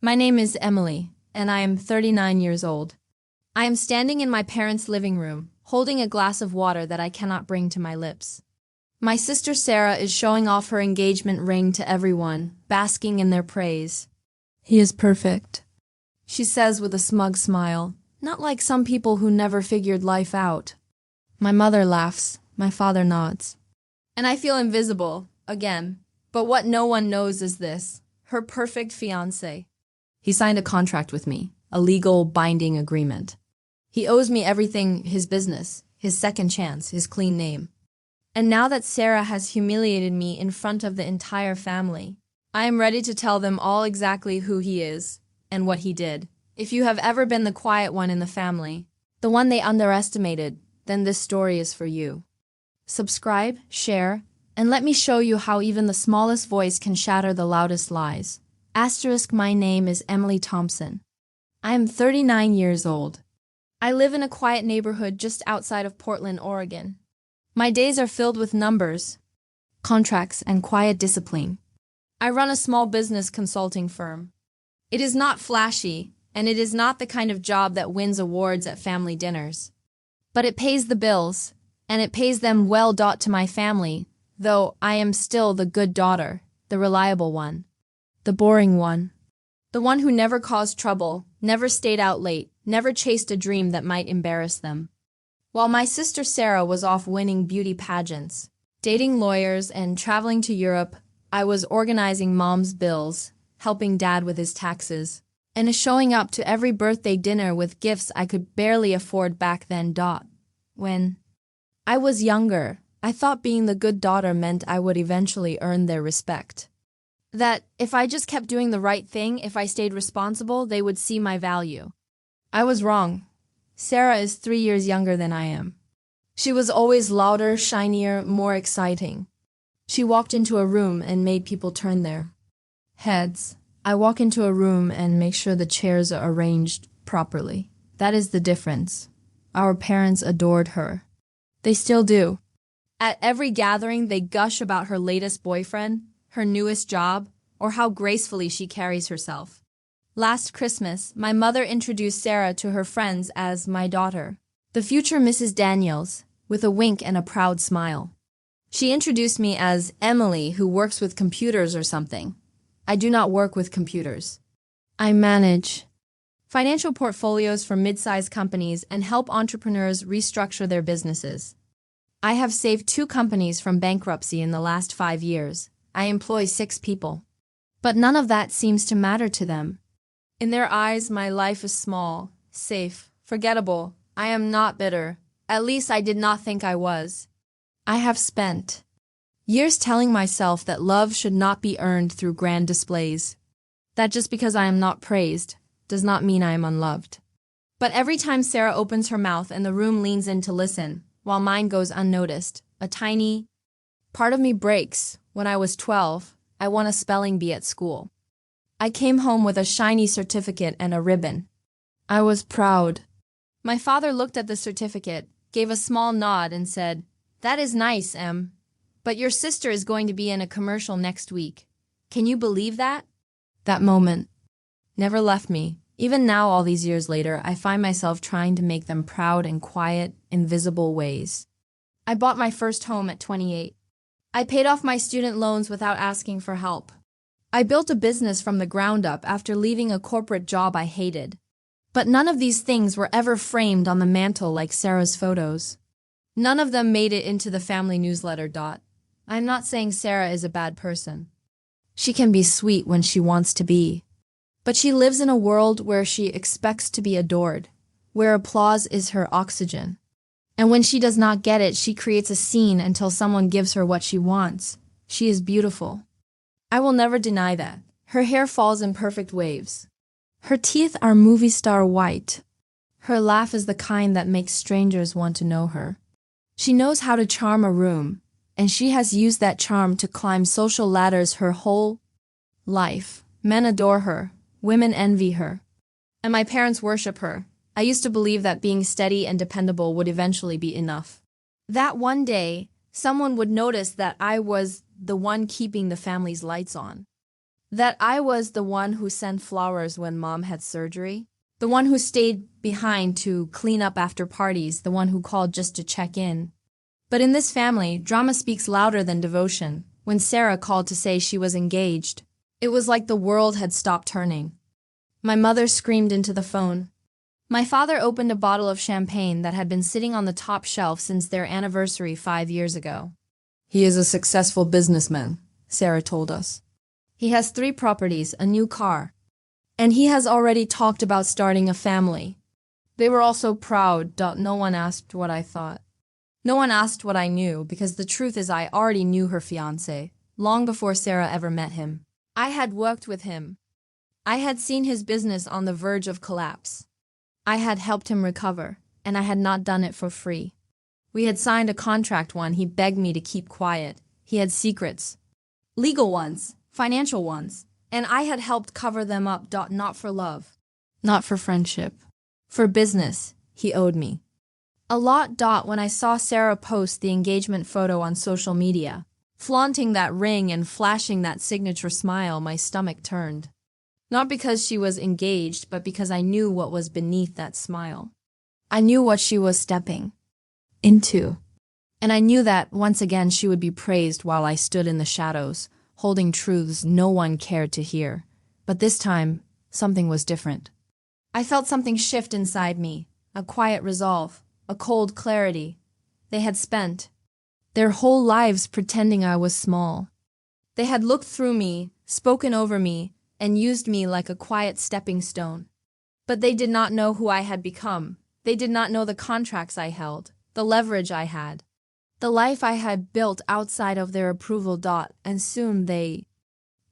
My name is Emily, and I am 39 years old. I am standing in my parents' living room, holding a glass of water that I cannot bring to my lips. My sister Sarah is showing off her engagement ring to everyone, basking in their praise. "He is perfect," she says with a smug smile, not like some people who never figured life out. My mother laughs, my father nods. And I feel invisible, again. But what no one knows is this: her perfect fiancé. He signed a contract with me, a legal binding agreement. He owes me everything: his business, his second chance, his clean name. And now that Sarah has humiliated me in front of the entire family, I am ready to tell them all exactly who he is and what he did. If you have ever been the quiet one in the family, the one they underestimated, then this story is for you. Subscribe, share, and let me show you how even the smallest voice can shatter the loudest lies. My name is Emily Thompson. I am 39 years old. I live in a quiet neighborhood just outside of Portland, Oregon. My days are filled with numbers, contracts, and quiet discipline. I run a small business consulting firm. It is not flashy, and it is not the kind of job that wins awards at family dinners. But it pays the bills, and it pays them well. To my family, though, I am still the good daughter, the reliable one, the boring one, the one who never caused trouble, never stayed out late, never chased a dream that might embarrass them. While my sister Sarah was off winning beauty pageants, dating lawyers, and traveling to Europe, I was organizing mom's bills, helping dad with his taxes, and showing up to every birthday dinner with gifts I could barely afford back then. When I was younger, I thought being the good daughter meant I would eventually earn their respect. That if I just kept doing the right thing, if I stayed responsible, they would see my value. I was wrong. Sarah is 3 years younger than I am. She was always louder, shinier, more exciting. She walked into a room and made people turn their heads. I walk into a room and make sure the chairs are arranged properly. That is the difference. Our parents adored her. They still do. At every gathering, they gush about her latest boyfriend, her newest job, or how gracefully she carries herself. Last Christmas, my mother introduced Sarah to her friends as my daughter, the future Mrs. Daniels, with a wink and a proud smile. She introduced me as Emily, who works with computers or something. I do not work with computers. I manage financial portfolios for mid-sized companies and help entrepreneurs restructure their businesses. I have saved 2 companies from bankruptcy in the last 5 years. I employ 6 people. But none of that seems to matter to them. In their eyes, my life is small, safe, forgettable. I am not bitter. At least I did not think I was. I have spent years telling myself that love should not be earned through grand displays. That just because I am not praised does not mean I am unloved. But every time Sarah opens her mouth and the room leans in to listen, while mine goes unnoticed, a tiny part of me breaks. When I was 12, I won a spelling bee at school. I came home with a shiny certificate and a ribbon. I was proud. My father looked at the certificate, gave a small nod, and said, "That is nice, Em. But your sister is going to be in a commercial next week. Can you believe that?" That moment never left me. Even now, all these years later, I find myself trying to make them proud in quiet, invisible ways. I bought my first home at 28. I paid off my student loans without asking for help. I built a business from the ground up after leaving a corporate job I hated. But none of these things were ever framed on the mantle like Sarah's photos. None of them made it into the family newsletter. I'm not saying Sarah is a bad person. She can be sweet when she wants to be. But she lives in a world where she expects to be adored, where applause is her oxygen. And when she does not get it, she creates a scene until someone gives her what she wants. She is beautiful. I will never deny that. Her hair falls in perfect waves. Her teeth are movie star white. Her laugh is the kind that makes strangers want to know her. She knows how to charm a room, and she has used that charm to climb social ladders her whole life. Men adore her. Women envy her. And my parents worship her. I used to believe that being steady and dependable would eventually be enough. That one day, someone would notice that I was the one keeping the family's lights on. That I was the one who sent flowers when mom had surgery, the one who stayed behind to clean up after parties, the one who called just to check in. But in this family, drama speaks louder than devotion. When Sarah called to say she was engaged, it was like the world had stopped turning. My mother screamed into the phone. My father opened a bottle of champagne that had been sitting on the top shelf since their anniversary 5 years ago. He is a successful businessman, Sarah told us. He has 3 properties, a new car, and he has already talked about starting a family. They were all so proud. No one asked what I thought. No one asked what I knew, because the truth is I already knew her fiancé, long before Sarah ever met him. I had worked with him. I had seen his business on the verge of collapse. I had helped him recover, and I had not done it for free. We had signed a contract when he begged me to keep quiet. He had secrets. Legal ones, financial ones, and I had helped cover them up. Not for love, not for friendship. For business, he owed me a lot. When I saw Sarah post the engagement photo on social media, flaunting that ring and flashing that signature smile, my stomach turned. Not because she was engaged, but because I knew what was beneath that smile. I knew what she was stepping into. And I knew that, once again, she would be praised while I stood in the shadows, holding truths no one cared to hear. But this time, something was different. I felt something shift inside me, a quiet resolve, a cold clarity. They had spent their whole lives pretending I was small. They had looked through me, spoken over me, and used me like a quiet stepping stone. But they did not know who I had become. They did not know the contracts I held, the leverage I had, the life I had built outside of their approval. And soon they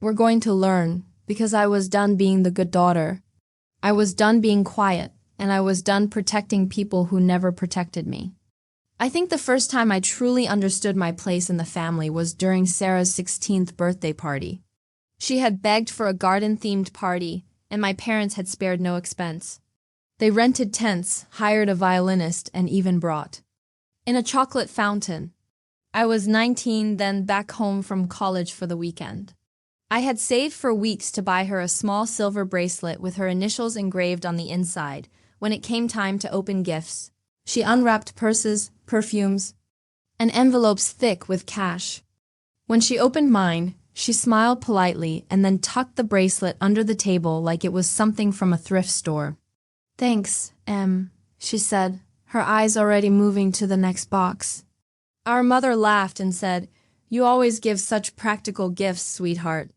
were going to learn, because I was done being the good daughter. I was done being quiet, and I was done protecting people who never protected me. I think the first time I truly understood my place in the family was during Sarah's 16th birthday party. She had begged for a garden-themed party, and my parents had spared no expense. They rented tents, hired a violinist, and even brought in a chocolate fountain. I was 19, then back home from college for the weekend. I had saved for weeks to buy her a small silver bracelet with her initials engraved on the inside. When it came time to open gifts, she unwrapped purses, perfumes, and envelopes thick with cash. When she opened mine, she smiled politely and then tucked the bracelet under the table like it was something from a thrift store. "Thanks, Em," she said, her eyes already moving to the next box. Our mother laughed and said, "You always give such practical gifts, sweetheart."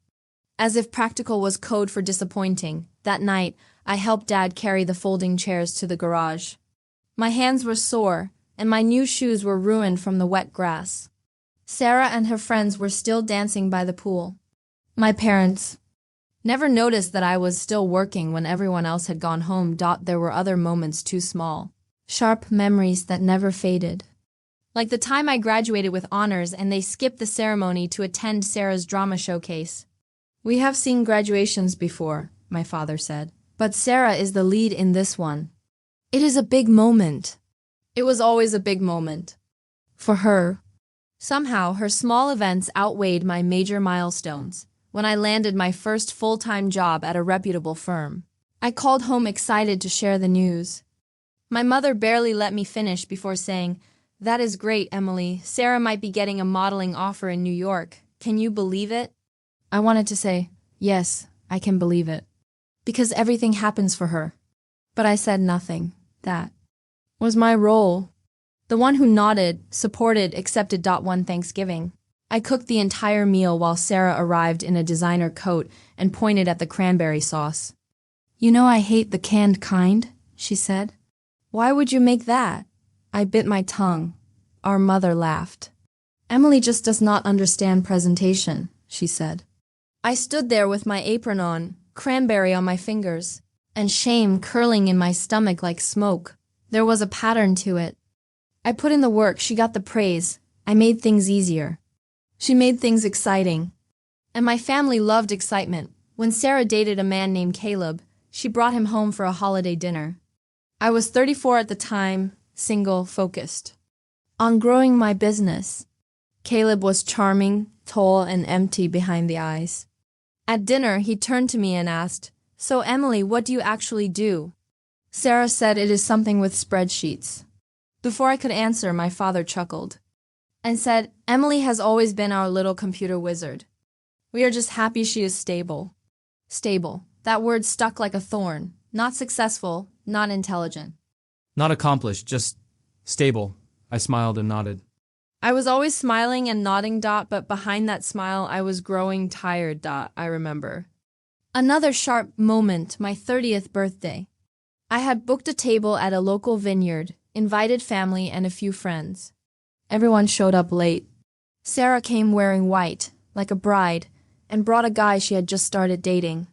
As if practical was code for disappointing, that night I helped Dad carry the folding chairs to the garage. My hands were sore, and my new shoes were ruined from the wet grass. Sarah and her friends were still dancing by the pool. My parents never noticed that I was still working when everyone else had gone home. There were other moments too small, sharp memories that never faded. Like the time I graduated with honors and they skipped the ceremony to attend Sarah's drama showcase. "We have seen graduations before," my father said, "but Sarah is the lead in this one. It is a big moment." It was always a big moment. For her. Somehow, her small events outweighed my major milestones. When I landed my first full-time job at a reputable firm, I called home excited to share the news. My mother barely let me finish before saying, "That is great, Emily. Sarah might be getting a modeling offer in New York. Can you believe it?" I wanted to say, "Yes, I can believe it," because everything happens for her. But I said nothing. That was my role. The one who nodded, supported, accepted. One Thanksgiving, I cooked the entire meal while Sarah arrived in a designer coat and pointed at the cranberry sauce. "You know I hate the canned kind," she said. "Why would you make that?" I bit my tongue. Our mother laughed. "Emily just does not understand presentation," she said. I stood there with my apron on, cranberry on my fingers, and shame curling in my stomach like smoke. There was a pattern to it. I put in the work, she got the praise. I made things easier. She made things exciting. And my family loved excitement. When Sarah dated a man named Caleb, she brought him home for a holiday dinner. I was 34 at the time, single, focused on growing my business. Caleb was charming, tall, and empty behind the eyes. At dinner, he turned to me and asked, "So Emily, what do you actually do?" Sarah said it is something with spreadsheets. Before I could answer, my father chuckled and said, "Emily has always been our little computer wizard. We are just happy she is stable." Stable. That word stuck like a thorn. Not successful, not intelligent. Not accomplished, just stable. I smiled and nodded. I was always smiling and nodding, but behind that smile I was growing tired, I remember. Another sharp moment, my 30th birthday. I had booked a table at a local vineyard, invited family and a few friends. Everyone showed up late. Sarah came wearing white, like a bride, and brought a guy she had just started dating.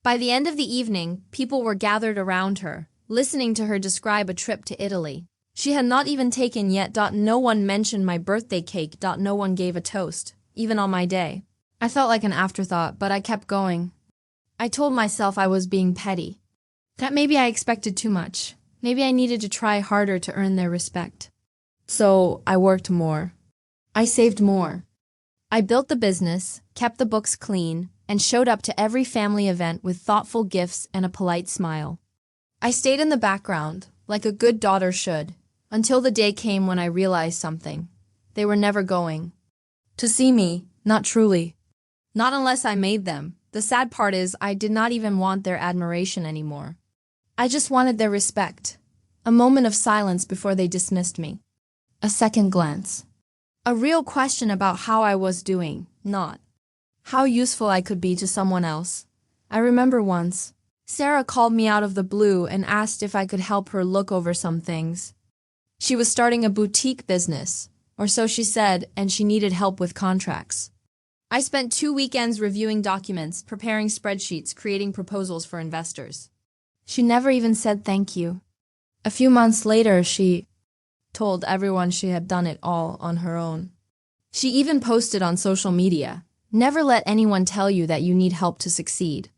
By the end of the evening, people were gathered around her, listening to her describe a trip to Italy. She had not even taken yet. No one mentioned my birthday cake. No one gave a toast, even on my day. I felt like an afterthought, but I kept going. I told myself I was being petty. That maybe I expected too much. Maybe I needed to try harder to earn their respect. So I worked more. I saved more. I built the business, kept the books clean, and showed up to every family event with thoughtful gifts and a polite smile. I stayed in the background, like a good daughter should, until the day came when I realized something. They were never going to see me, not truly. Not unless I made them. The sad part is I did not even want their admiration anymore. I just wanted their respect. A moment of silence before they dismissed me. A second glance. A real question about how I was doing, not how useful I could be to someone else. I remember once, Sarah called me out of the blue and asked if I could help her look over some things. She was starting a boutique business, or so she said, and she needed help with contracts. I spent 2 weekends reviewing documents, preparing spreadsheets, creating proposals for investors. She never even said thank you. A few months later, she told everyone she had done it all on her own. She even posted on social media, "Never let anyone tell you that you need help to succeed."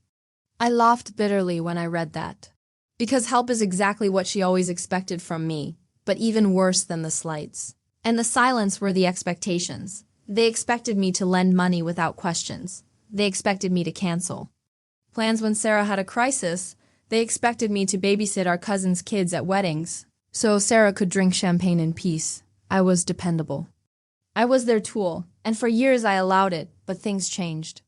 I laughed bitterly when I read that. Because help is exactly what she always expected from me, but even worse than the slights. And the silence were the expectations. They expected me to lend money without questions. They expected me to cancel plans when Sarah had a crisis. They expected me to babysit our cousin's kids at weddings, so Sarah could drink champagne in peace. I was dependable. I was their tool, and for years I allowed it, but things changed.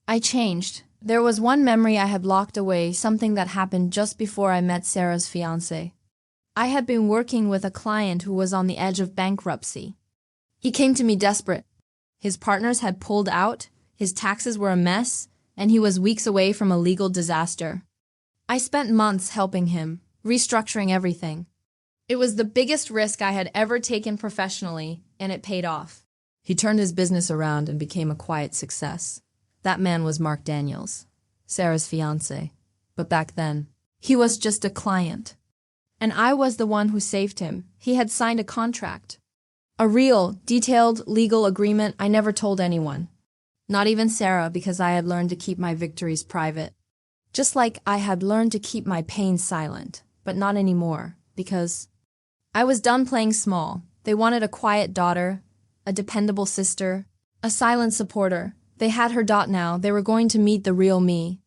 I changed. There was one memory I had locked away, something that happened just before I met Sarah's fiancé. I had been working with a client who was on the edge of bankruptcy. He came to me desperate. His partners had pulled out, his taxes were a mess, and he was weeks away from a legal disaster. I spent months helping him, restructuring everything. It was the biggest risk I had ever taken professionally, and it paid off. He turned his business around and became a quiet success. That man was Mark Daniels, Sarah's fiancé. But back then, he was just a client. And I was the one who saved him. He had signed a contract. A real, detailed, legal agreement I never told anyone. Not even Sarah, because I had learned to keep my victories private. Just like I had learned to keep my pain silent, but not anymore, because I was done playing small. They wanted a quiet daughter, a dependable sister, a silent supporter. They had her now. They were going to meet the real me.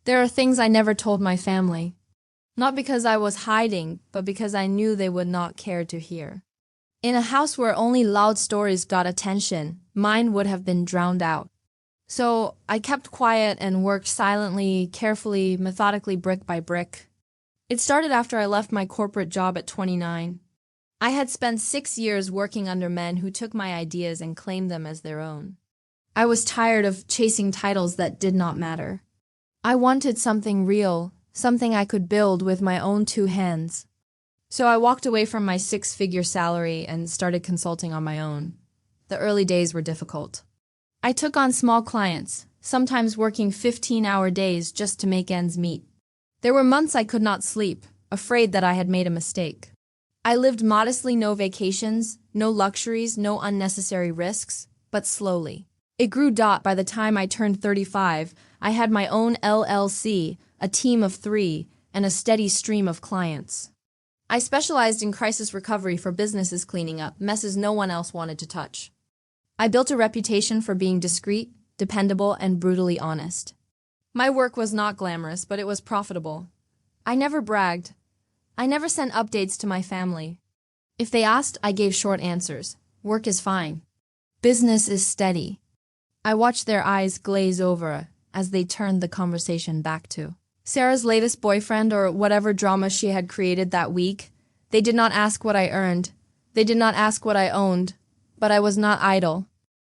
There are things I never told my family. Not because I was hiding, but because I knew they would not care to hear. In a house where only loud stories got attention, mine would have been drowned out. So I kept quiet and worked silently, carefully, methodically, brick by brick. It started after I left my corporate job at 29. I had spent 6 years working under men who took my ideas and claimed them as their own. I was tired of chasing titles that did not matter. I wanted something real, something I could build with my own 2 hands. So I walked away from my 6-figure salary and started consulting on my own. The early days were difficult. I took on small clients, sometimes working 15-hour days just to make ends meet. There were months I could not sleep, afraid that I had made a mistake. I lived modestly, no vacations, no luxuries, no unnecessary risks, but slowly. It grew. By the time I turned 35, I had my own LLC, a team of 3, and a steady stream of clients. I specialized in crisis recovery for businesses cleaning up messes no one else wanted to touch. I built a reputation for being discreet, dependable, and brutally honest. My work was not glamorous, but it was profitable. I never bragged. I never sent updates to my family. If they asked, I gave short answers. Work is fine. Business is steady. I watched their eyes glaze over as they turned the conversation back to Sarah's latest boyfriend or whatever drama she had created that week. They did not ask what I earned. They did not ask what I owned. But I was not idle.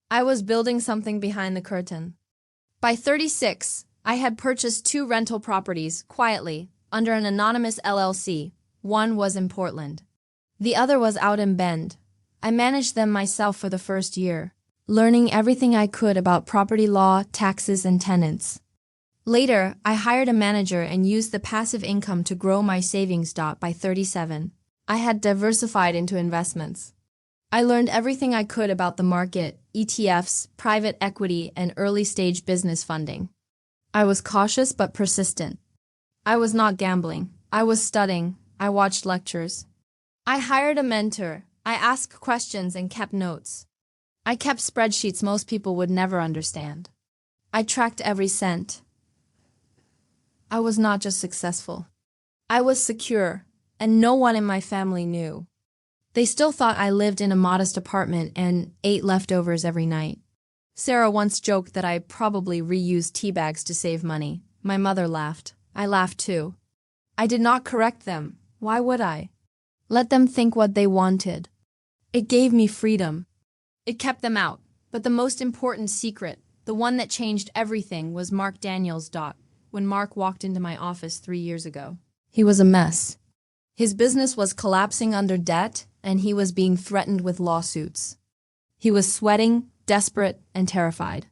I was building something behind the curtain. By 36, I had purchased 2 rental properties, quietly, under an anonymous LLC. One was in Portland. The other was out in Bend. I managed them myself for the first year, learning everything I could about property law, taxes, and tenants. Later, I hired a manager and used the passive income to grow my savings. By 37, I had diversified into investments. I learned everything I could about the market, ETFs, private equity, and early-stage business funding. I was cautious but persistent. I was not gambling. I was studying. I watched lectures. I hired a mentor. I asked questions and kept notes. I kept spreadsheets most people would never understand. I tracked every cent. I was not just successful. I was secure, and no one in my family knew. They still thought I lived in a modest apartment and ate leftovers every night. Sarah once joked that I probably reused tea bags to save money. My mother laughed. I laughed too. I did not correct them. Why would I? Let them think what they wanted. It gave me freedom. It kept them out. But the most important secret, the one that changed everything, was Mark Daniels. When Mark walked into my office 3 years ago, he was a mess. His business was collapsing under debt, and he was being threatened with lawsuits. He was sweating, desperate, and terrified.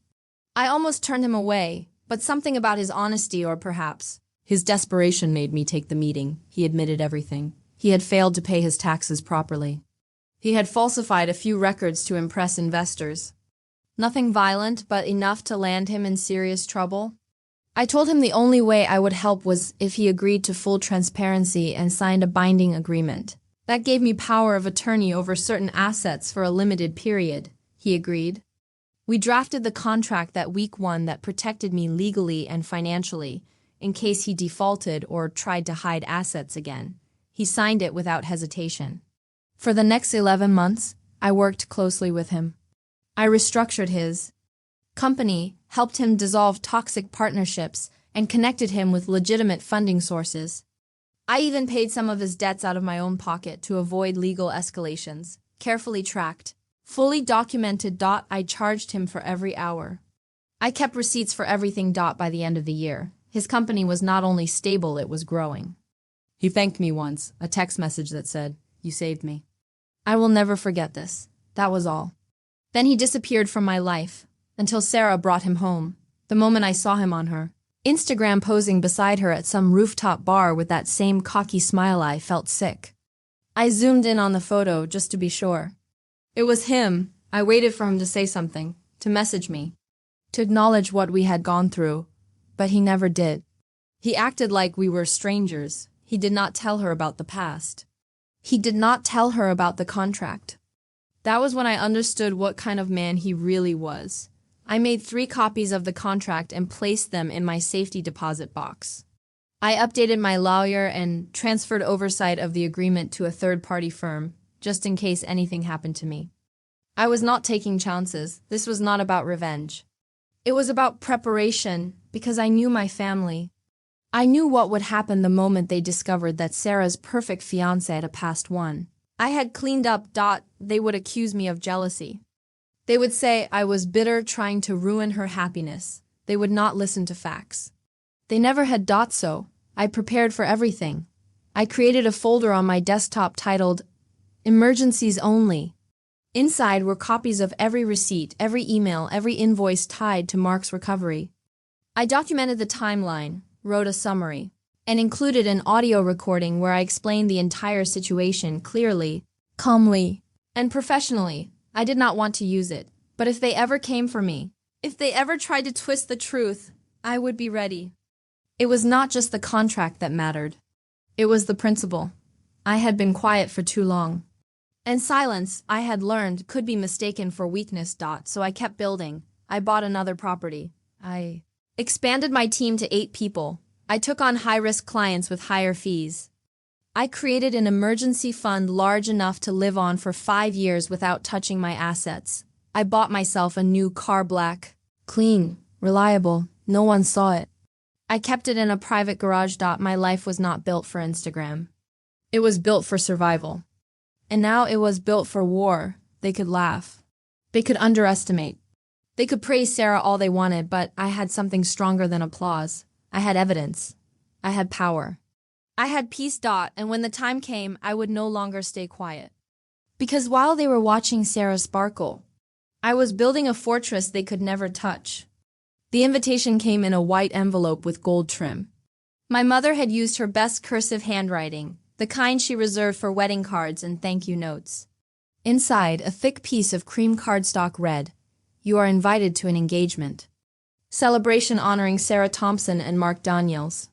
I almost turned him away, but something about his honesty, or perhaps his desperation, made me take the meeting. He admitted everything. He had failed to pay his taxes properly. He had falsified a few records to impress investors. Nothing violent, but enough to land him in serious trouble. I told him the only way I would help was if he agreed to full transparency and signed a binding agreement. That gave me power of attorney over certain assets for a limited period. He agreed. We drafted the contract that week 1 that protected me legally and financially in case he defaulted or tried to hide assets again. He signed it without hesitation. For the next 11 months, I worked closely with him. I restructured his company, helped him dissolve toxic partnerships, and connected him with legitimate funding sources. I even paid some of his debts out of my own pocket to avoid legal escalations. Carefully tracked, fully documented. I charged him for every hour. I kept receipts for everything. By the end of the year, his company was not only stable, it was growing. He thanked me once, a text message that said, "You saved me." I will never forget this. That was all. Then he disappeared from my life, until Sarah brought him home. The moment I saw him on her Instagram posing beside her at some rooftop bar with that same cocky smile, I felt sick. I zoomed in on the photo just to be sure. It was him. I waited for him to say something, to message me, to acknowledge what we had gone through, but he never did. He acted like we were strangers. He did not tell her about the past. He did not tell her about the contract. That was when I understood what kind of man he really was. I made 3 copies of the contract and placed them in my safety deposit box. I updated my lawyer and transferred oversight of the agreement to a third-party firm, just in case anything happened to me. I was not taking chances. This was not about revenge. It was about preparation, because I knew my family. I knew what would happen the moment they discovered that Sarah's perfect fiancé had a past one. I had cleaned up. They would accuse me of jealousy. They would say I was bitter, trying to ruin her happiness. They would not listen to facts. They never had. So I prepared for everything. I created a folder on my desktop titled Emergencies Only. Inside were copies of every receipt, every email, every invoice tied to Mark's recovery. I documented the timeline, wrote a summary, and included an audio recording where I explained the entire situation clearly, calmly, and professionally. I did not want to use it, but if they ever came for me, if they ever tried to twist the truth, I would be ready. It was not just the contract that mattered. It was the principle. I had been quiet for too long. And silence, I had learned, could be mistaken for weakness. So I kept building. I bought another property. I expanded my team to 8 people. I took on high-risk clients with higher fees. I created an emergency fund large enough to live on for 5 years without touching my assets. I bought myself a new car, black, clean, reliable. No one saw it. I kept it in a private garage. My life was not built for Instagram. It was built for survival. And now it was built for war. They could laugh. They could underestimate. They could praise Sarah all they wanted, but I had something stronger than applause. I had evidence. I had power. I had peace. And when the time came, I would no longer stay quiet. Because while they were watching Sarah sparkle, I was building a fortress they could never touch. The invitation came in a white envelope with gold trim. My mother had used her best cursive handwriting, the kind she reserved for wedding cards and thank you notes. Inside, a thick piece of cream cardstock read, "You are invited to an engagement. Celebration honoring Sarah Thompson and Mark Daniels."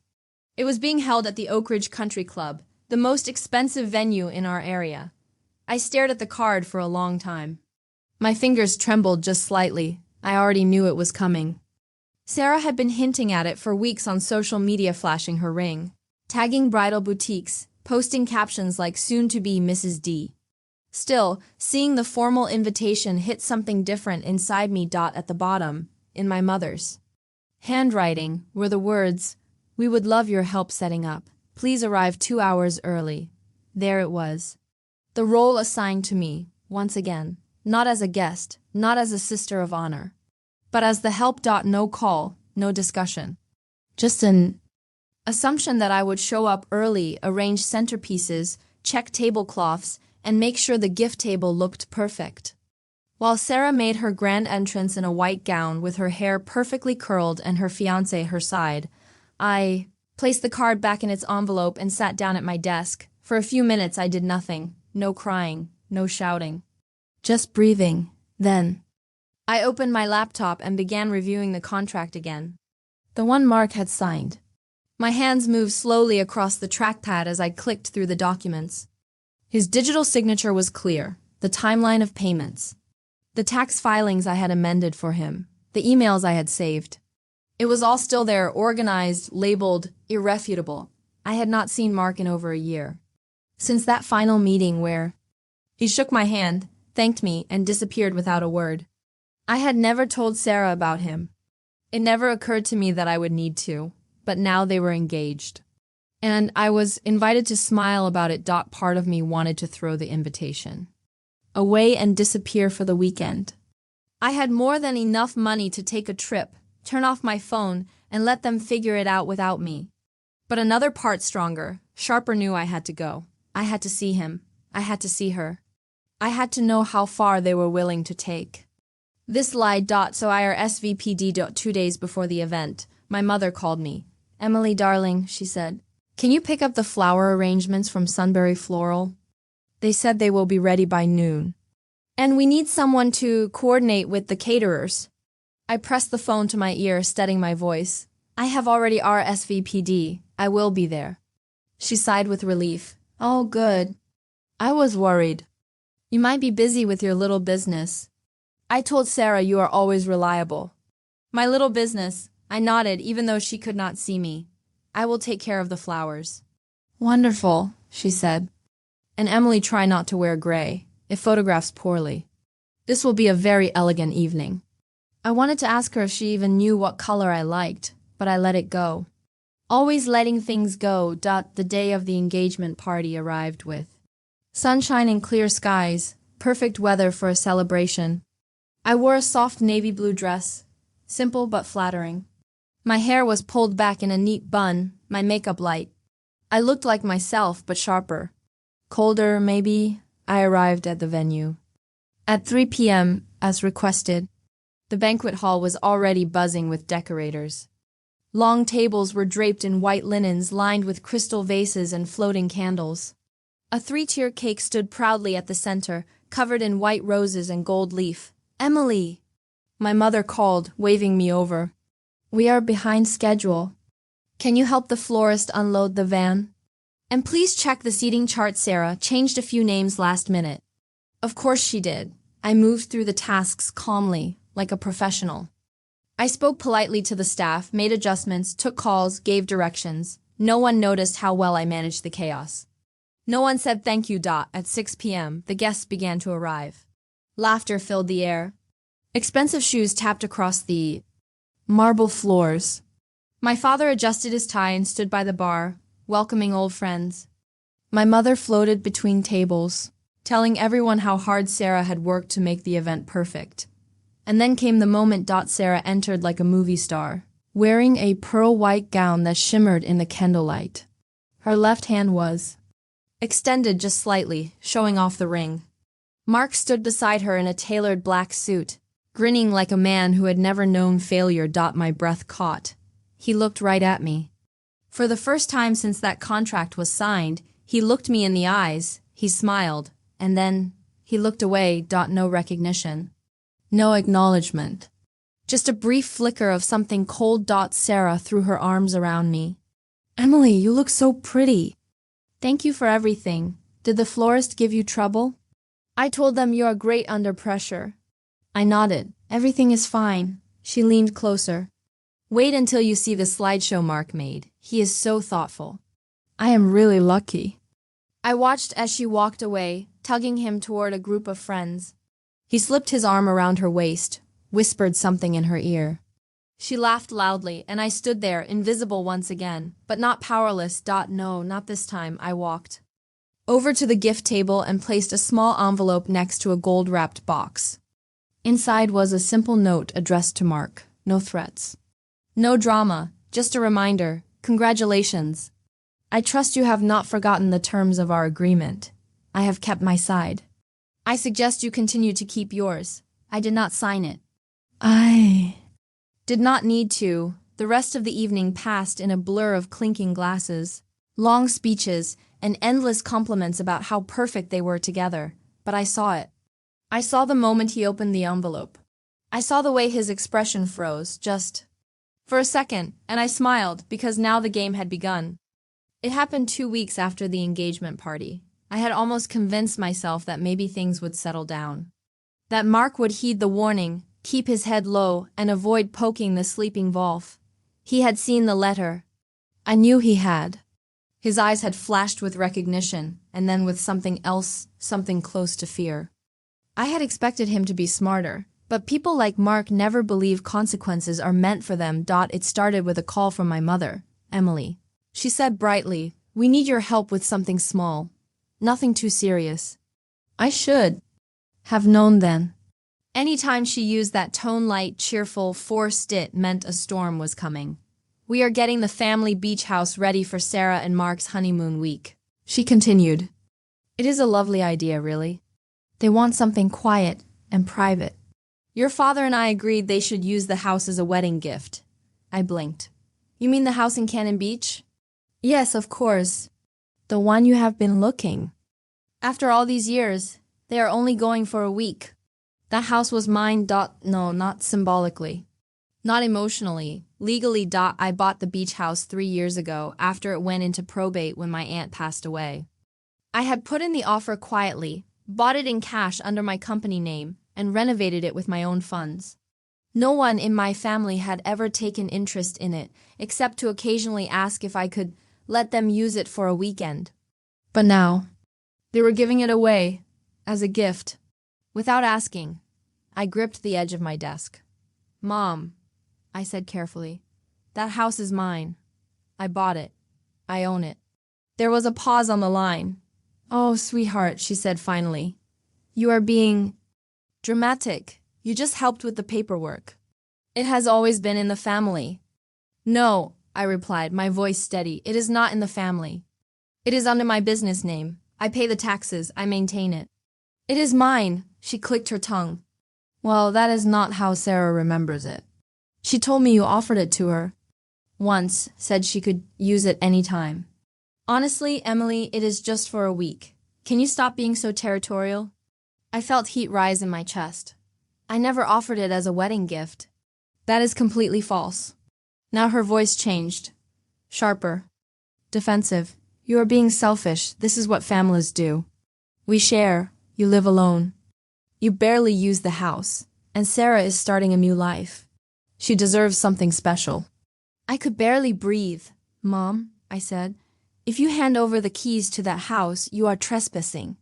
It was being held at the Oak Ridge Country Club, the most expensive venue in our area. I stared at the card for a long time. My fingers trembled just slightly. I already knew it was coming. Sarah had been hinting at it for weeks on social media, flashing her ring, tagging bridal boutiques, posting captions like soon-to-be Mrs. D. Still, seeing the formal invitation hit something different inside me. At the bottom, in my mother's handwriting, were the words, "We would love your help setting up. Please arrive 2 hours early." There it was. The role assigned to me, once again. Not as a guest, not as a sister of honor, but as the help. No call, no discussion. Just an assumption that I would show up early, arrange centerpieces, check tablecloths, and make sure the gift table looked perfect. While Sarah made her grand entrance in a white gown with her hair perfectly curled and her fiancé her side, I placed the card back in its envelope and sat down at my desk. For a few minutes I did nothing. No crying, no shouting. Just breathing. Then I opened my laptop and began reviewing the contract again. The one Mark had signed. My hands moved slowly across the trackpad as I clicked through the documents. His digital signature was clear, the timeline of payments, the tax filings I had amended for him, the emails I had saved. It was all still there, organized, labeled, irrefutable. I had not seen Mark in over a year. Since that final meeting where he shook my hand, thanked me, and disappeared without a word. I had never told Sarah about him. It never occurred to me that I would need to, but now they were engaged. And I was invited to smile about it. Part of me wanted to throw the invitation away and disappear for the weekend. I had more than enough money to take a trip, turn off my phone, and let them figure it out without me. But another part, stronger, sharper, knew I had to go. I had to see him. I had to see her. I had to know how far they were willing to take. This lied. So our SVPD. 2 days before the event, my mother called me. "Emily, darling," she said, "can you pick up the flower arrangements from Sunbury Floral? They said they will be ready by noon. And we need someone to coordinate with the caterers." I pressed the phone to my ear, steadying my voice. "I have already RSVP'd. I will be there." She sighed with relief. "Oh, good. I was worried. You might be busy with your little business." I told Sarah you are always reliable. "My little business," I nodded, even though she could not see me. "I will take care of the flowers." "Wonderful," she said. "And Emily, try not to wear gray. It photographs poorly. This will be a very elegant evening." I wanted to ask her if she even knew what color I liked, but I let it go. Always letting things go. The day of the engagement party arrived with sunshine and clear skies, perfect weather for a celebration. I wore a soft navy blue dress, simple but flattering. My hair was pulled back in a neat bun, my makeup light. I looked like myself, but sharper. Colder, maybe. I arrived at the venue at 3 p.m., as requested. The banquet hall was already buzzing with decorators. Long tables were draped in white linens lined with crystal vases and floating candles. A 3-tier cake stood proudly at the center, covered in white roses and gold leaf. "Emily!" My mother called, waving me over. "We are behind schedule. Can you help the florist unload the van? And please check the seating chart." Sarah changed a few names last minute. Of course she did. I moved through the tasks calmly, like a professional. I spoke politely to the staff, made adjustments, took calls, gave directions. No one noticed how well I managed the chaos. No one said thank you. At 6 p.m., the guests began to arrive. Laughter filled the air. Expensive shoes tapped across the marble floors. My father adjusted his tie and stood by the bar, welcoming old friends. My mother floated between tables, telling everyone how hard Sarah had worked to make the event perfect. And then came the moment. Sarah entered like a movie star, wearing a pearl-white gown that shimmered in the candlelight. Her left hand was extended just slightly, showing off the ring. Mark stood beside her in a tailored black suit, grinning like a man who had never known failure. My breath caught. He looked right at me. For the first time since that contract was signed, he looked me in the eyes, he smiled, and then he looked away. No recognition. No acknowledgement. Just a brief flicker of something cold. Sarah threw her arms around me. Emily, you look so pretty. Thank you for everything. Did the florist give you trouble? I told them you are great under pressure. I nodded. Everything is fine. She leaned closer. Wait until you see the slideshow Mark made. He is so thoughtful. I am really lucky. I watched as she walked away, tugging him toward a group of friends. He slipped his arm around her waist, whispered something in her ear. She laughed loudly, and I stood there, invisible once again, but not powerless. No, not this time. I walked over to the gift table and placed a small envelope next to a gold-wrapped box. Inside was a simple note addressed to Mark. No threats. No drama, just a reminder. Congratulations. I trust you have not forgotten the terms of our agreement. I have kept my side. I suggest you continue to keep yours. I did not sign it. I did not need to. The rest of the evening passed in a blur of clinking glasses, long speeches, and endless compliments about how perfect they were together. But I saw it. I saw the moment he opened the envelope. I saw the way his expression froze, just for a second, and I smiled because now the game had begun. It happened 2 weeks after the engagement party. I had almost convinced myself that maybe things would settle down. That Mark would heed the warning, keep his head low, and avoid poking the sleeping Wolf. He had seen the letter. I knew he had. His eyes had flashed with recognition, and then with something else, something close to fear. I had expected him to be smarter, but people like Mark never believe consequences are meant for them. It started with a call from my mother, Emily. She said brightly, "We need your help with something small. Nothing too serious." I should have known then. Anytime she used that tone-light, cheerful, forced it meant a storm was coming. "We are getting the family beach house ready for Sarah and Mark's honeymoon week," she continued. "It is a lovely idea, really. They want something quiet and private. Your father and I agreed they should use the house as a wedding gift." I blinked. "You mean the house in Cannon Beach?" "Yes, of course. The one you have been looking. After all these years, they are only going for a week. That house was mine. No, not symbolically. Not emotionally. Legally. I bought the beach house 3 years ago after it went into probate when my aunt passed away. I had put in the offer quietly, bought it in cash under my company name, and renovated it with my own funds. No one in my family had ever taken interest in it, except to occasionally ask if I could let them use it for a weekend. But now, they were giving it away, as a gift. Without asking, I gripped the edge of my desk. "Mom," I said carefully, "that house is mine. I bought it. I own it." There was a pause on the line. "Oh, sweetheart," she said finally. "You are being dramatic. You just helped with the paperwork. It has always been in the family." "No," I replied, my voice steady. "It is not in the family. It is under my business name. I pay the taxes. I maintain it." "It is mine," she clicked her tongue. "Well, that is not how Sarah remembers it. She told me you offered it to her once, said she could use it any time." "Honestly, Emily, it is just for a week. Can you stop being so territorial?" I felt heat rise in my chest. "I never offered it as a wedding gift." "That is completely false." Now her voice changed. Sharper. Defensive. "You are being selfish. This is what families do. We share. You live alone. You barely use the house. and Sarah is starting a new life. She deserves something special. I could barely breathe. Mom, I said, if you hand over the keys to that house, you are trespassing.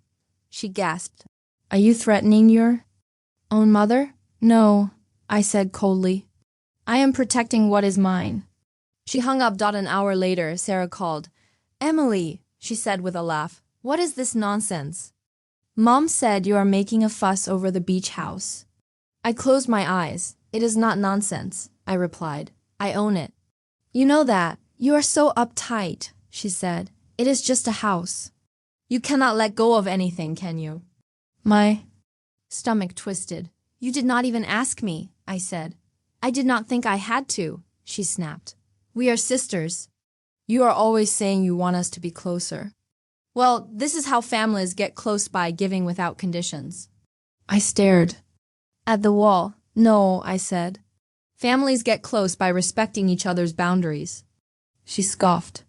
She gasped. Are you threatening your own mother? No, I said coldly. I am protecting what is mine. She hung up. An hour later, Sarah called. Emily, she said with a laugh, what is this nonsense? Mom said you are making a fuss over the beach house. I closed my eyes. It is not nonsense, I replied. I own it. You know that. You are so uptight, she said. It is just a house. You cannot let go of anything, can you? My stomach twisted. You did not even ask me, I said. I did not think I had to, she snapped. We are sisters. You are always saying you want us to be closer. Well, this is how families get close by giving without conditions. I stared at the wall. No, I said. Families get close by respecting each other's boundaries. She scoffed.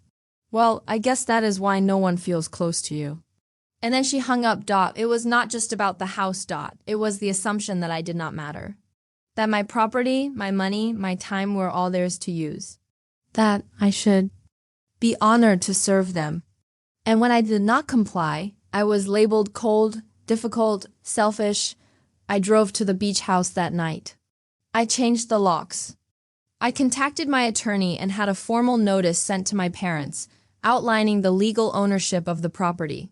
Well, I guess that is why no one feels close to you. And then she hung up. It was not just about the house. It was the assumption that I did not matter. That my property, my money, my time were all theirs to use. That I should be honored to serve them. And when I did not comply, I was labeled cold, difficult, selfish. I drove to the beach house that night. I changed the locks. I contacted my attorney and had a formal notice sent to my parents, outlining the legal ownership of the property.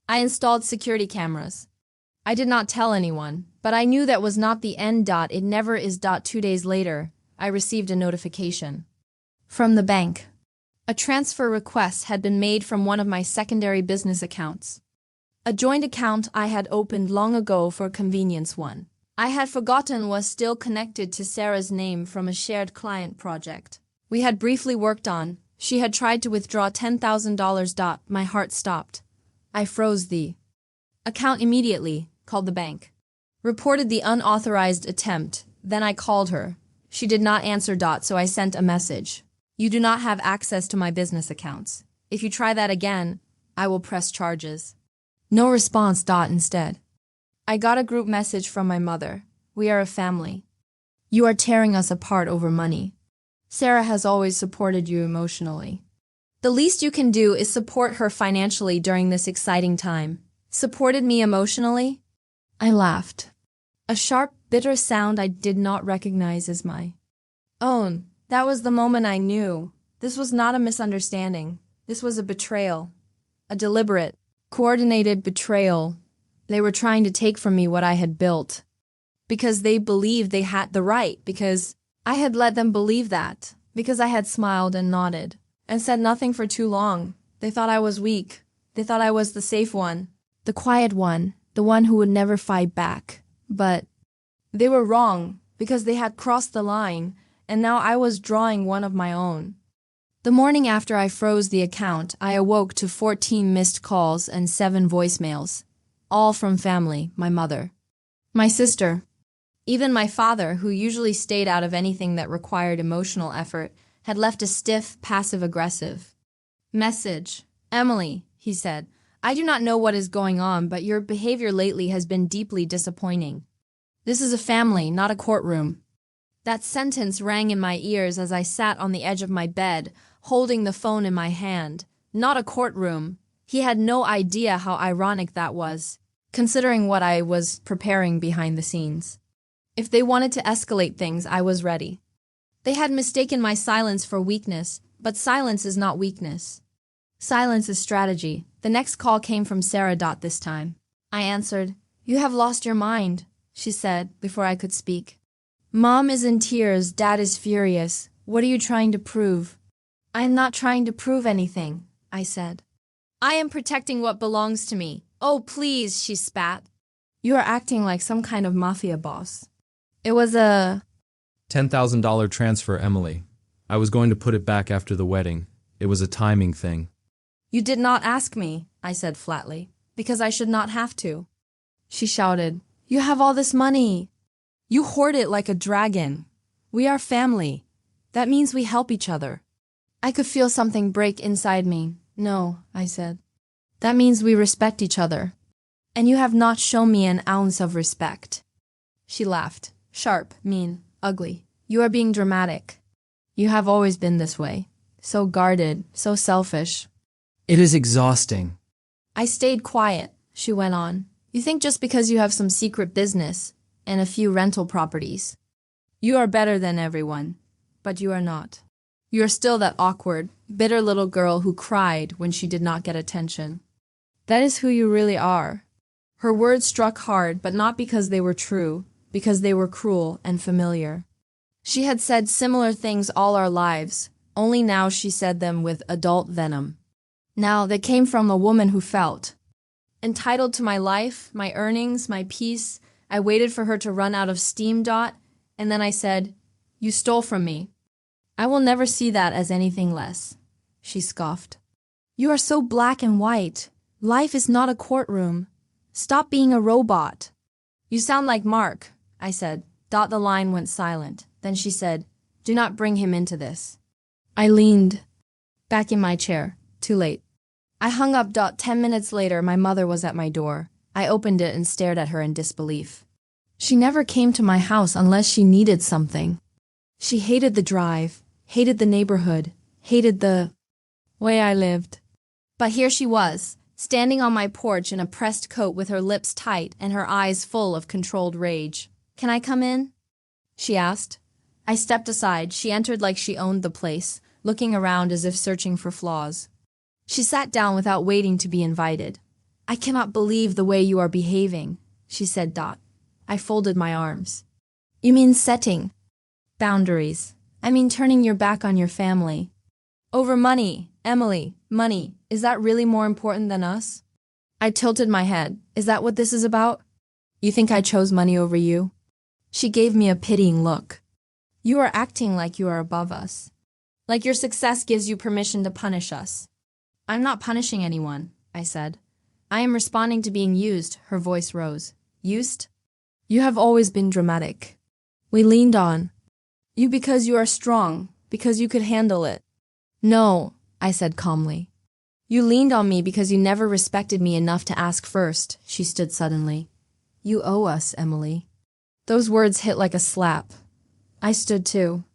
I installed security cameras. I did not tell anyone, but I knew that was not the end. It never is. 2 days later, I received a notification from the bank. A transfer request had been made from one of my secondary business accounts. A joint account I had opened long ago for convenience. One I had forgotten was still connected to Sarah's name from a shared client project we had briefly worked on. She had tried to withdraw $10,000. My heart stopped. I froze the account immediately, called the bank. Reported the unauthorized attempt. Then I called her. She did not answer. So I sent a message. You do not have access to my business accounts. If you try that again, I will press charges. No response. Instead, I got a group message from my mother. We are a family. You are tearing us apart over money. Sarah has always supported you emotionally. The least you can do is support her financially during this exciting time. Supported me emotionally? I laughed. A sharp, bitter sound I did not recognize as my own. That was the moment I knew. This was not a misunderstanding. This was a betrayal. A deliberate, coordinated betrayal. They were trying to take from me what I had built. Because they believed they had the right. Because I had let them believe that. Because I had smiled and nodded. And said nothing for too long. They thought I was weak. They thought I was the safe one. The quiet one. The one who would never fight back. But they were wrong. Because they had crossed the line. And now I was drawing one of my own. The morning after I froze the account, I awoke to 14 missed calls and 7 voicemails. All from family, my mother, my sister. Even my father, who usually stayed out of anything that required emotional effort, had left a stiff, passive-aggressive message. Emily, he said, I do not know what is going on, but your behavior lately has been deeply disappointing. This is a family, not a courtroom. That sentence rang in my ears as I sat on the edge of my bed, holding the phone in my hand. Not a courtroom. He had no idea how ironic that was, considering what I was preparing behind the scenes. If they wanted to escalate things, I was ready. They had mistaken my silence for weakness, but silence is not weakness. Silence is strategy. The next call came from Sarah. This time. I answered. You have lost your mind, she said before I could speak. Mom is in tears. Dad is furious. What are you trying to prove? I am not trying to prove anything, I said. I am protecting what belongs to me. Oh, please, she spat. You are acting like some kind of mafia boss. It was a $10,000 transfer, Emily. I was going to put it back after the wedding. It was a timing thing. You did not ask me, I said flatly, because I should not have to. She shouted, You have all this money. You hoard it like a dragon. We are family. That means we help each other. I could feel something break inside me. No, I said. That means we respect each other. And you have not shown me an ounce of respect. She laughed. Sharp, mean, ugly. You are being dramatic. You have always been this way. So guarded, so selfish. It is exhausting. I stayed quiet, she went on. You think just because you have some secret business and a few rental properties, you are better than everyone. But you are not. You are still that awkward, bitter little girl who cried when she did not get attention. That is who you really are. Her words struck hard, but not because they were true, because they were cruel and familiar. She had said similar things all our lives, only now she said them with adult venom. Now they came from a woman who felt entitled to my life, my earnings, my peace. I waited for her to run out of steam, and then I said, "You stole from me. I will never see that as anything less." She scoffed. "You are so black and white. Life is not a courtroom. Stop being a robot." "You sound like Mark," I said. The line went silent. Then she said, "Do not bring him into this." I leaned back in my chair. Too late. I hung up. 10 minutes later, my mother was at my door. I opened it and stared at her in disbelief. She never came to my house unless she needed something. She hated the drive, hated the neighborhood, hated the way I lived. But here she was, standing on my porch in a pressed coat with her lips tight and her eyes full of controlled rage. "Can I come in?" she asked. I stepped aside. She entered like she owned the place, looking around as if searching for flaws. She sat down without waiting to be invited. "I cannot believe the way you are behaving," she said. I folded my arms. "You mean setting boundaries. I mean turning your back on your family. Over money, Emily, money. Is that really more important than us?" I tilted my head. "Is that what this is about? You think I chose money over you?" She gave me a pitying look. "You are acting like you are above us. Like your success gives you permission to punish us." "I'm not punishing anyone," I said. "I am responding to being used." Her voice rose. "Used? You have always been dramatic." We leaned on. "You because you are strong, because you could handle it." "No," I said calmly. "You leaned on me because you never respected me enough to ask first." She stood suddenly. "You owe us, Emily." Those words hit like a slap. I stood too.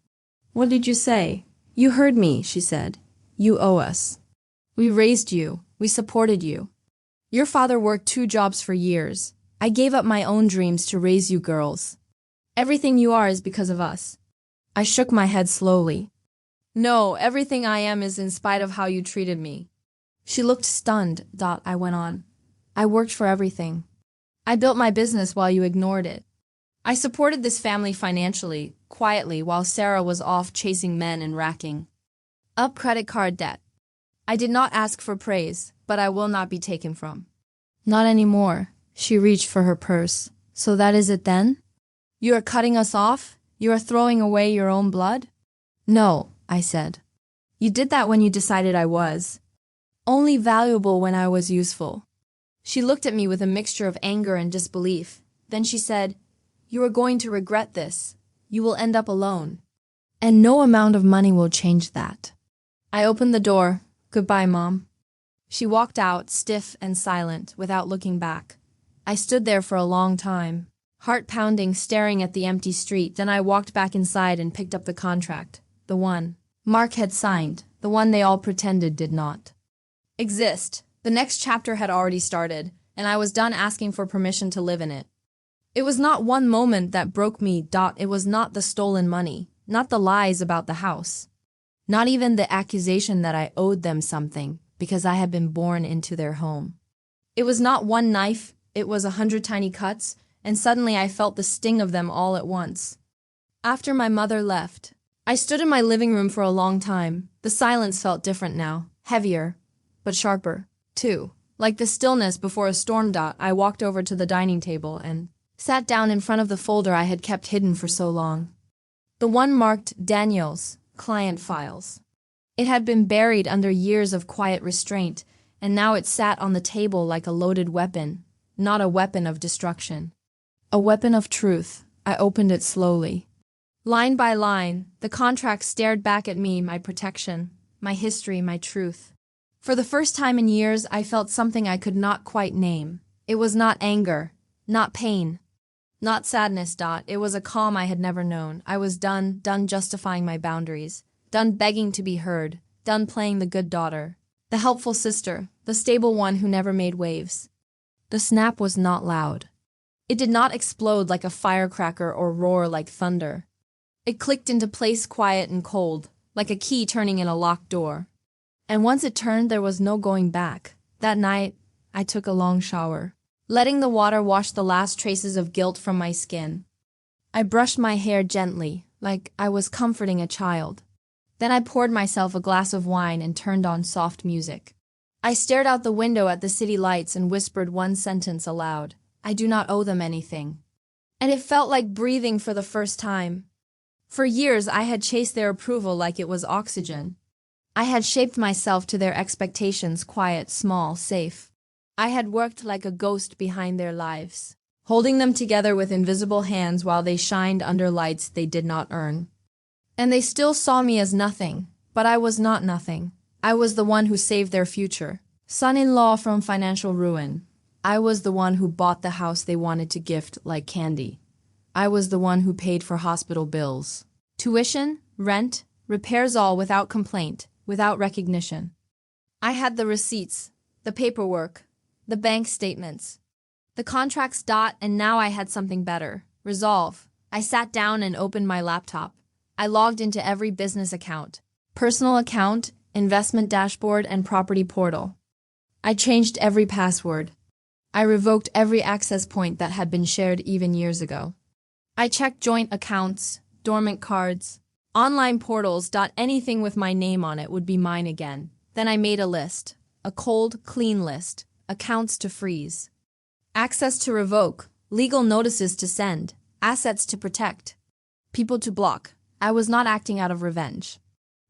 "What did you say?" "You heard me," she said. "You owe us. We raised you. We supported you. Your father worked 2 jobs for years. I gave up my own dreams to raise you girls. Everything you are is because of us." I shook my head slowly. "No, everything I am is in spite of how you treated me." She looked stunned. I went on. "I worked for everything. I built my business while you ignored it. I supported this family financially, quietly, while Sarah was off chasing men and racking up credit card debt. I did not ask for praise, but I will not be taken from." "Not anymore." She reached for her purse. "So that is it then? You are cutting us off? You are throwing away your own blood?" "No," I said. "You did that when you decided I was only valuable when I was useful." She looked at me with a mixture of anger and disbelief. Then she said, "You are going to regret this. You will end up alone. And no amount of money will change that." I opened the door. "Goodbye, Mom." She walked out, stiff and silent, without looking back. I stood there for a long time, heart pounding, staring at the empty street. Then I walked back inside and picked up the contract. The one Mark had signed, the one they all pretended did not exist. The next chapter had already started, and I was done asking for permission to live in it. It was not one moment that broke me. It was not the stolen money, not the lies about the house, not even the accusation that I owed them something because I had been born into their home. It was not one knife, it was 100 tiny cuts, and suddenly I felt the sting of them all at once. After my mother left, I stood in my living room for a long time. The silence felt different now, heavier, but sharper, too. Like the stillness before a storm. I walked over to the dining table and sat down in front of the folder I had kept hidden for so long. The one marked Daniel's client files. It had been buried under years of quiet restraint, and now it sat on the table like a loaded weapon, not a weapon of destruction. A weapon of truth. I opened it slowly. Line by line, the contract stared back at me, my protection, my history, my truth. For the first time in years, I felt something I could not quite name. It was not anger, not pain. Not sadness. It was a calm I had never known. I was done justifying my boundaries, done begging to be heard, done playing the good daughter, the helpful sister, the stable one who never made waves. The snap was not loud. It did not explode like a firecracker or roar like thunder. It clicked into place quiet and cold, like a key turning in a locked door. And once it turned, there was no going back. That night, I took a long shower, letting the water wash the last traces of guilt from my skin. I brushed my hair gently, like I was comforting a child. Then I poured myself a glass of wine and turned on soft music. I stared out the window at the city lights and whispered one sentence aloud. I do not owe them anything. And it felt like breathing for the first time. For years, I had chased their approval like it was oxygen. I had shaped myself to their expectations, quiet, small, safe. I had worked like a ghost behind their lives, holding them together with invisible hands while they shined under lights they did not earn. And they still saw me as nothing, but I was not nothing. I was the one who saved their future. Son-in-law from financial ruin. I was the one who bought the house they wanted to gift like candy. I was the one who paid for hospital bills, tuition, rent, repairs, all without complaint, without recognition. I had the receipts, the paperwork, the bank statements, the contracts. And now I had something better. Resolve. I sat down and opened my laptop. I logged into every business account, personal account, investment dashboard, and property portal. I changed every password. I revoked every access point that had been shared even years ago. I checked joint accounts, dormant cards, online portals. Anything with my name on it would be mine again. Then I made a list, a cold, clean list, accounts to freeze, access to revoke, legal notices to send, assets to protect, people to block. I was not acting out of revenge.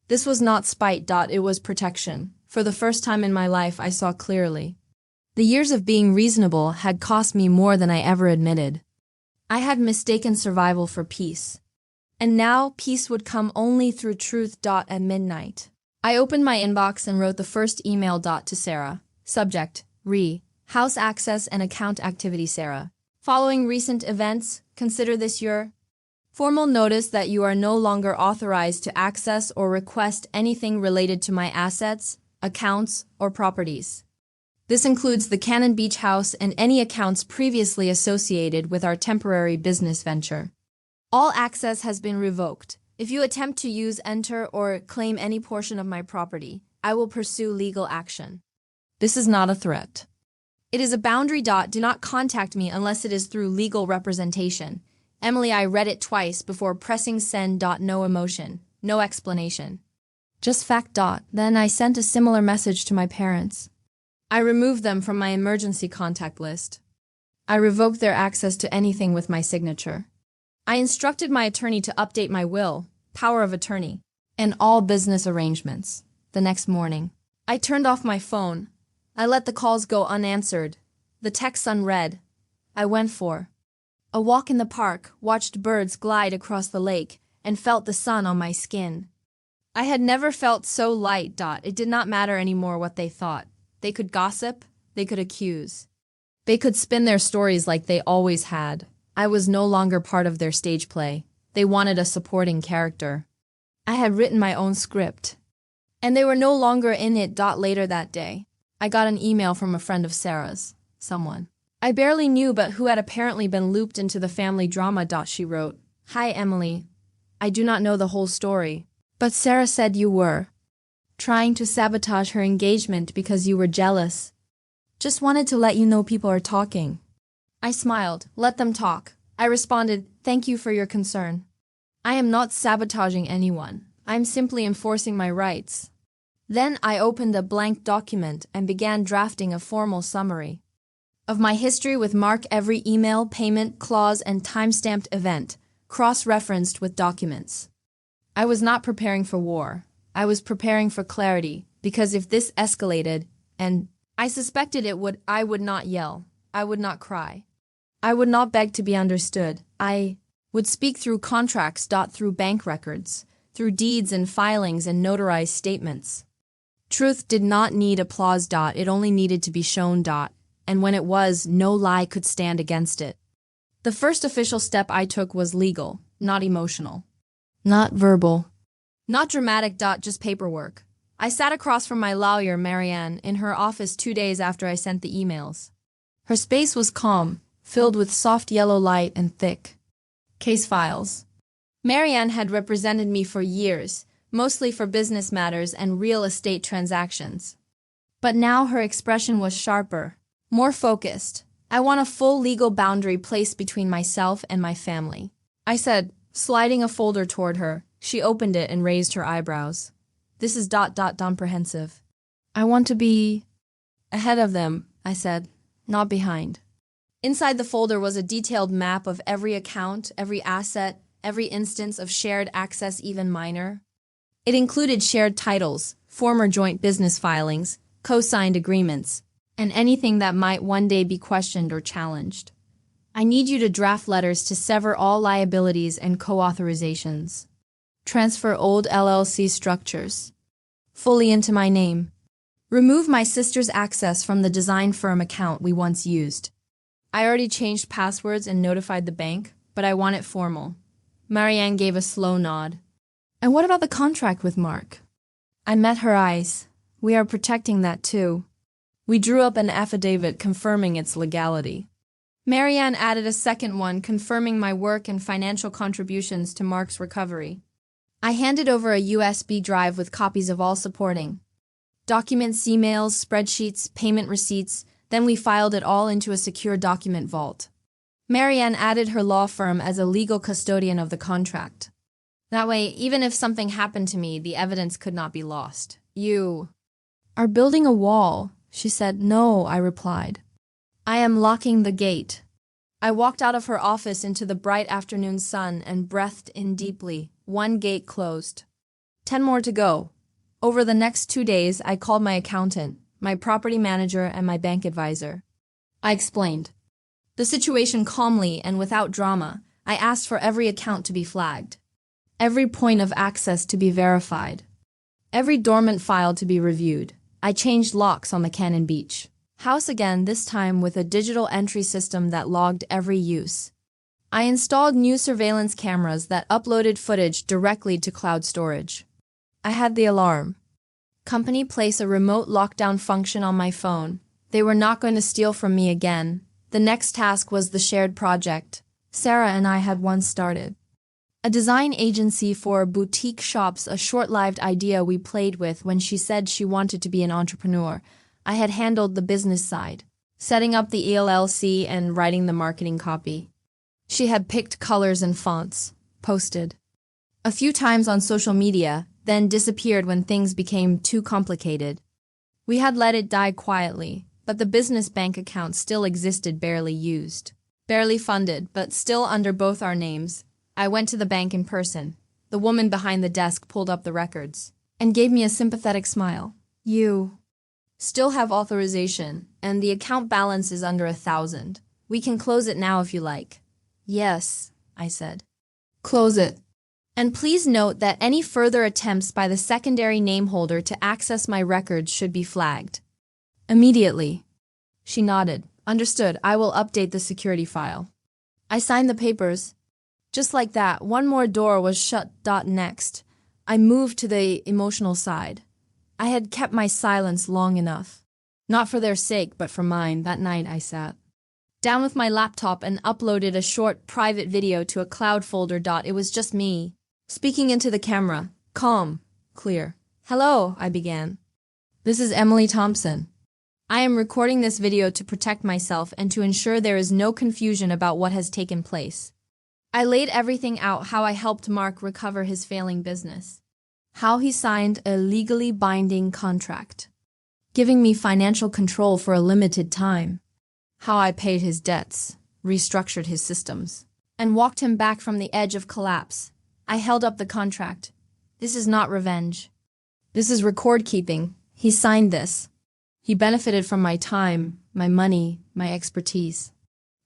This was not spite. It was protection. For the first time in my life, I saw clearly. The years of being reasonable had cost me more than I ever admitted. I had mistaken survival for peace. And now peace would come only through truth. At midnight, I opened my inbox and wrote the first email. To Sarah. Subject, house access and account activity. Sarah. Following recent events, consider this your formal notice that you are no longer authorized to access or request anything related to my assets, accounts, or properties. This includes the Cannon Beach house and any accounts previously associated with our temporary business venture. All access has been revoked. If you attempt to use, enter, or claim any portion of my property, I will pursue legal action. This is not a threat. It is a boundary. Do not contact me unless it is through legal representation. Emily. I read it twice before pressing send. No emotion, no explanation. Just fact. Then I sent a similar message to my parents. I removed them from my emergency contact list. I revoked their access to anything with my signature. I instructed my attorney to update my will, power of attorney, and all business arrangements. The next morning, I turned off my phone. I let the calls go unanswered, the texts unread. I went for a walk in the park, watched birds glide across the lake, and felt the sun on my skin. I had never felt so light. It did not matter anymore what they thought. They could gossip, they could accuse. They could spin their stories like they always had. I was no longer part of their stage play. They wanted a supporting character. I had written my own script. And they were no longer in it. Later that day, I got an email from a friend of Sarah's, someone I barely knew but who had apparently been looped into the family drama. She wrote, "Hi Emily. I do not know the whole story, but Sarah said you were trying to sabotage her engagement because you were jealous. Just wanted to let you know people are talking." I smiled. Let them talk. I responded, "Thank you for your concern. I am not sabotaging anyone. I am simply enforcing my rights." Then I opened a blank document and began drafting a formal summary of my history with mark every email, payment, clause, and time-stamped event, cross-referenced with documents. I was not preparing for war. I was preparing for clarity, because if this escalated, and I suspected it would, I would not yell. I would not cry. I would not beg to be understood. I would speak through contracts. Through bank records, through deeds and filings and notarized statements. Truth did not need applause. It only needed to be shown. And when it was, no lie could stand against it. The first official step I took was legal, not emotional. Not verbal. Not dramatic. Just paperwork. I sat across from my lawyer, Marianne, in her office 2 days after I sent the emails. Her space was calm, filled with soft yellow light and thick case files. Marianne had represented me for years, mostly for business matters and real estate transactions. But now her expression was sharper, more focused. I want a full legal boundary placed between myself and my family, I said, sliding a folder toward her. She opened it and raised her eyebrows. This is ... comprehensive. I want to be ahead of them, I said, not behind. Inside the folder was a detailed map of every account, every asset, every instance of shared access, even minor. It included shared titles, former joint business filings, co-signed agreements, and anything that might one day be questioned or challenged. I need you to draft letters to sever all liabilities and co-authorizations. Transfer old LLC structures fully into my name. Remove my sister's access from the design firm account we once used. I already changed passwords and notified the bank, but I want it formal. Marianne gave a slow nod. And what about the contract with Mark? I met her eyes. We are protecting that too. We drew up an affidavit confirming its legality. Marianne added a second one confirming my work and financial contributions to Mark's recovery. I handed over a USB drive with copies of all supporting documents, emails, spreadsheets, payment receipts. Then we filed it all into a secure document vault. Marianne added her law firm as a legal custodian of the contract. That way, even if something happened to me, the evidence could not be lost. You are building a wall, she said. No, I replied. I am locking the gate. I walked out of her office into the bright afternoon sun and breathed in deeply. One gate closed. 10 more to go. Over the next 2 days, I called my accountant, my property manager, and my bank advisor. I explained the situation calmly and without drama. I asked for every account to be flagged, every point of access to be verified, every dormant file to be reviewed. I changed locks on the Cannon Beach house again, this time with a digital entry system that logged every use. I installed new surveillance cameras that uploaded footage directly to cloud storage. I had the alarm company place a remote lockdown function on my phone. They were not going to steal from me again. The next task was the shared project Sarah and I had once started. A design agency for boutique shops, a short-lived idea we played with when she said she wanted to be an entrepreneur. I had handled the business side, setting up the ELLC and writing the marketing copy. She had picked colors and fonts, posted a few times on social media, then disappeared when things became too complicated. We had let it die quietly, but the business bank account still existed, barely used, barely funded, but still under both our names. I went to the bank in person. The woman behind the desk pulled up the records and gave me a sympathetic smile. You still have authorization, and the account balance is under 1,000. We can close it now if you like. Yes, I said. Close it. And please note that any further attempts by the secondary name holder to access my records should be flagged immediately. She nodded. Understood. I will update the security file. I signed the papers. Just like that, one more door was shut. Next, I moved to the emotional side. I had kept my silence long enough. Not for their sake, but for mine. That night I sat down with my laptop and uploaded a short private video to a cloud folder. It was just me, speaking into the camera, calm, clear. Hello, I began. This is Emily Thompson. I am recording this video to protect myself and to ensure there is no confusion about what has taken place. I laid everything out: how I helped Mark recover his failing business, how he signed a legally binding contract, giving me financial control for a limited time, how I paid his debts, restructured his systems, and walked him back from the edge of collapse. I held up the contract. This is not revenge. This is record keeping. He signed this. He benefited from my time, my money, my expertise.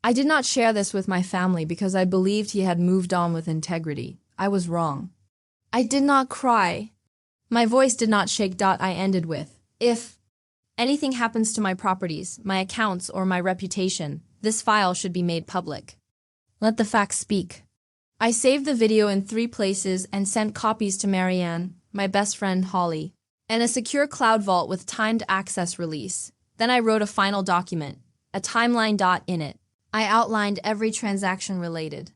I did not share this with my family because I believed he had moved on with integrity. I was wrong. I did not cry. My voice did not shake. I ended with, if anything happens to my properties, my accounts, or my reputation, this file should be made public. Let the facts speak. I saved the video in 3 places and sent copies to Marianne, my best friend Holly, and a secure cloud vault with timed access release. Then I wrote a final document, a timeline dot in it. I outlined every transaction related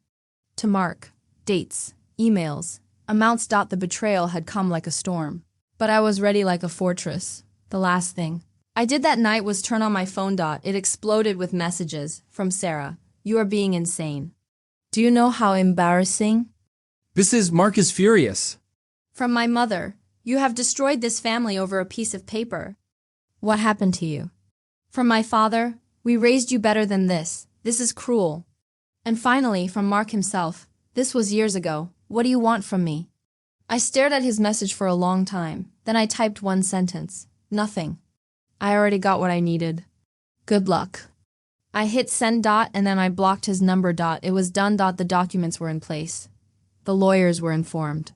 to Mark, dates, emails, amounts. The betrayal had come like a storm, but I was ready like a fortress. The last thing I did that night was turn on my phone. It exploded with messages from Sarah. You are being insane. Do you know how embarrassing? Mark is furious. From my mother. You have destroyed this family over a piece of paper. What happened to you? From my father. We raised you better than this. This is cruel. And finally, from Mark himself. This was years ago. What do you want from me? I stared at his message for a long time. Then I typed one sentence. Nothing. I already got what I needed. Good luck. I hit send. And then I blocked his number. It was done. The documents were in place. The lawyers were informed.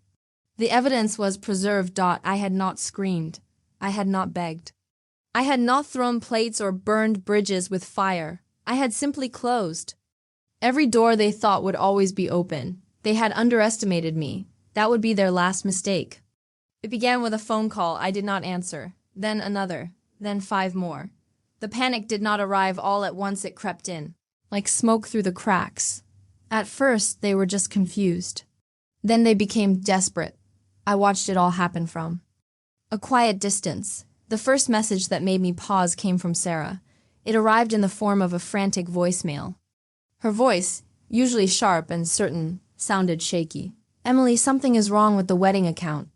The evidence was preserved. I had not screamed. I had not begged. I had not thrown plates or burned bridges with fire. I had simply closed. Every door they thought would always be open. They had underestimated me. That would be their last mistake. It began with a phone call I did not answer. Then another. Then 5 more. The panic did not arrive all at once. It crept in, like smoke through the cracks. At first, they were just confused. Then they became desperate. I watched it all happen from a quiet distance. The first message that made me pause came from Sarah. It arrived in the form of a frantic voicemail. Her voice, usually sharp and certain, sounded shaky. Emily, something is wrong with the wedding account.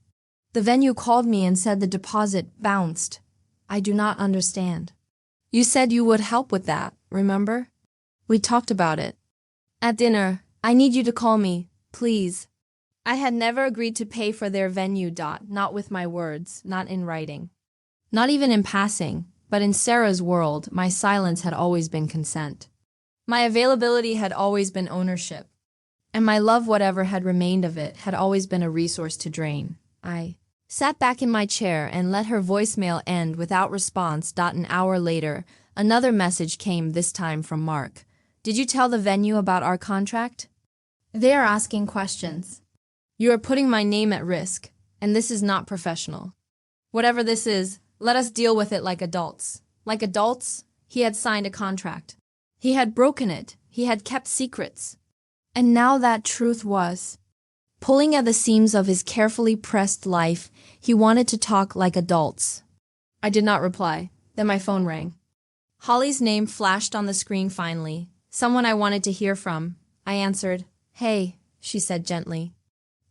The venue called me and said the deposit bounced. I do not understand. You said you would help with that, remember? We talked about it. At dinner, I need you to call me, please. I had never agreed to pay for their venue. Not with my words, not in writing. Not even in passing, but in Sarah's world, my silence had always been consent. My availability had always been ownership. And my love, whatever had remained of it, had always been a resource to drain. I sat back in my chair and let her voicemail end without response. An hour later, another message came, this time from Mark. Did you tell the venue about our contract? They are asking questions. You are putting my name at risk, and this is not professional. Whatever this is, let us deal with it like adults. Like adults, he had signed a contract. He had broken it. He had kept secrets. And now that truth was pulling at the seams of his carefully pressed life. He wanted to talk like adults. I did not reply. Then my phone rang. Holly's name flashed on the screen finally. Someone I wanted to hear from. I answered. Hey, she said gently.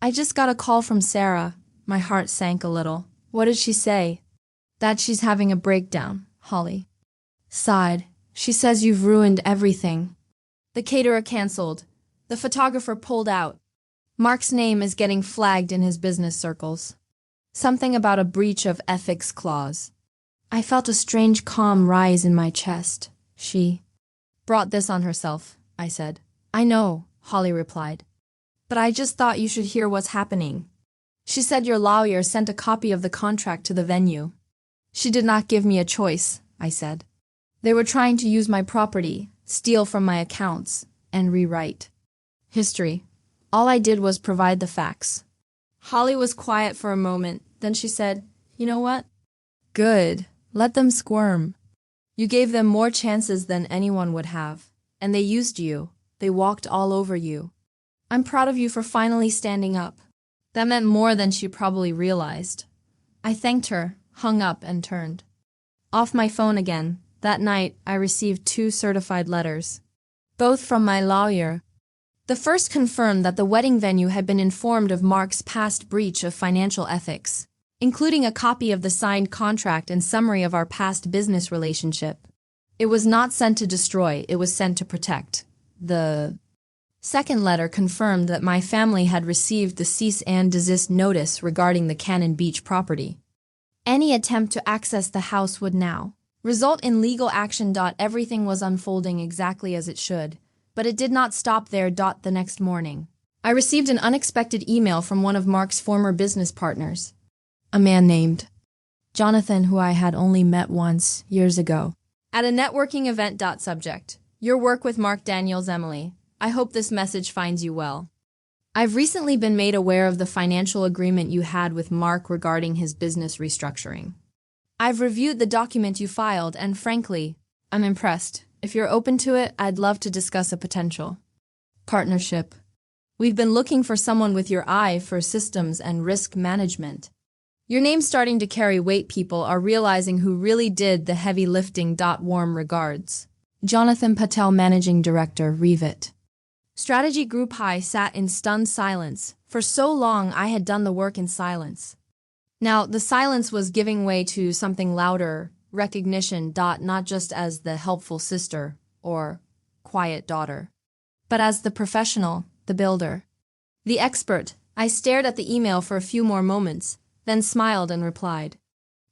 I just got a call from Sarah. My heart sank a little. What did she say? That she's having a breakdown, Holly sighed. She says you've ruined everything. The caterer canceled. The photographer pulled out. Mark's name is getting flagged in his business circles. Something about a breach of ethics clause. I felt a strange calm rise in my chest. She brought this on herself, I said. I know, Holly replied. But I just thought you should hear what's happening. She said your lawyer sent a copy of the contract to the venue. She did not give me a choice, I said. They were trying to use my property, steal from my accounts, and rewrite history. All I did was provide the facts. Holly was quiet for a moment, then she said, You know what? Good. Let them squirm. You gave them more chances than anyone would have, and they used you. They walked all over you. I'm proud of you for finally standing up. That meant more than she probably realized. I thanked her, hung up, and turned off my phone again. That night, I received 2 certified letters, both from my lawyer. The first confirmed that the wedding venue had been informed of Mark's past breach of financial ethics, including a copy of the signed contract and summary of our past business relationship. It was not sent to destroy, it was sent to protect. The second letter confirmed that my family had received the cease and desist notice regarding the Cannon Beach property. Any attempt to access the house would now result in legal action. Everything was unfolding exactly as it should, but it did not stop there. The next morning, I received an unexpected email from one of Mark's former business partners, a man named Jonathan, who I had only met once, years ago, at a networking event. Subject: Your work with Mark Daniels, Emily. I hope this message finds you well. I've recently been made aware of the financial agreement you had with Mark regarding his business restructuring. I've reviewed the document you filed, and frankly, I'm impressed. If you're open to it, I'd love to discuss a potential partnership. We've been looking for someone with your eye for systems and risk management. Your name's starting to carry weight. People are realizing who really did the heavy lifting. Warm regards. Jonathan Patel, Managing Director, Revit. Strategy Group. I sat in stunned silence. For so long, I had done the work in silence. Now, the silence was giving way to something louder, recognition. Not just as the helpful sister or quiet daughter, but as the professional, the builder, the expert. I stared at the email for a few more moments, then smiled and replied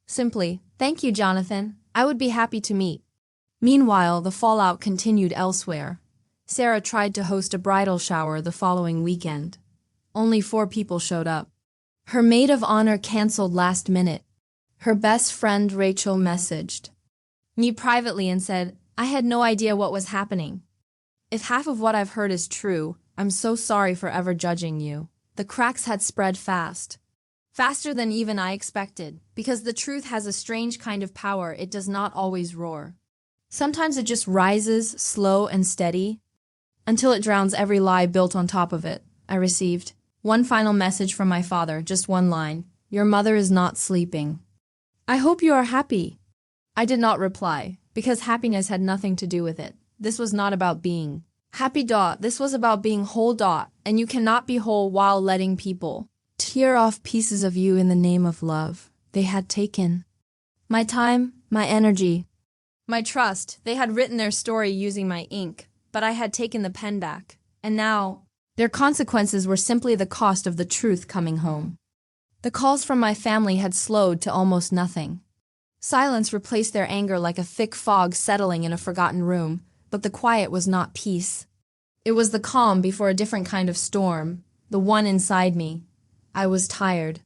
simply, "Thank you, Jonathan. I would be happy to meet." Meanwhile, the fallout continued elsewhere. Sarah tried to host a bridal shower the following weekend. Only 4 people showed up. Her maid of honor canceled last minute. Her best friend Rachel messaged me privately and said, "I had no idea what was happening. If half of what I've heard is true, I'm so sorry for ever judging you." The cracks had spread fast. Faster than even I expected, because the truth has a strange kind of power. It does not always roar. Sometimes it just rises, slow and steady, until it drowns every lie built on top of it. I received one final message from my father, just one line: "Your mother is not sleeping. I hope you are happy." I did not reply, because happiness had nothing to do with it. This was not about being happy. This was about being whole. And you cannot be whole while letting people tear off pieces of you in the name of love. They had taken my time, my energy, my trust. They had written their story using my ink, but I had taken the pen back. And now, their consequences were simply the cost of the truth coming home. The calls from my family had slowed to almost nothing. Silence replaced their anger like a thick fog settling in a forgotten room, but the quiet was not peace. It was the calm before a different kind of storm, the one inside me. I was tired.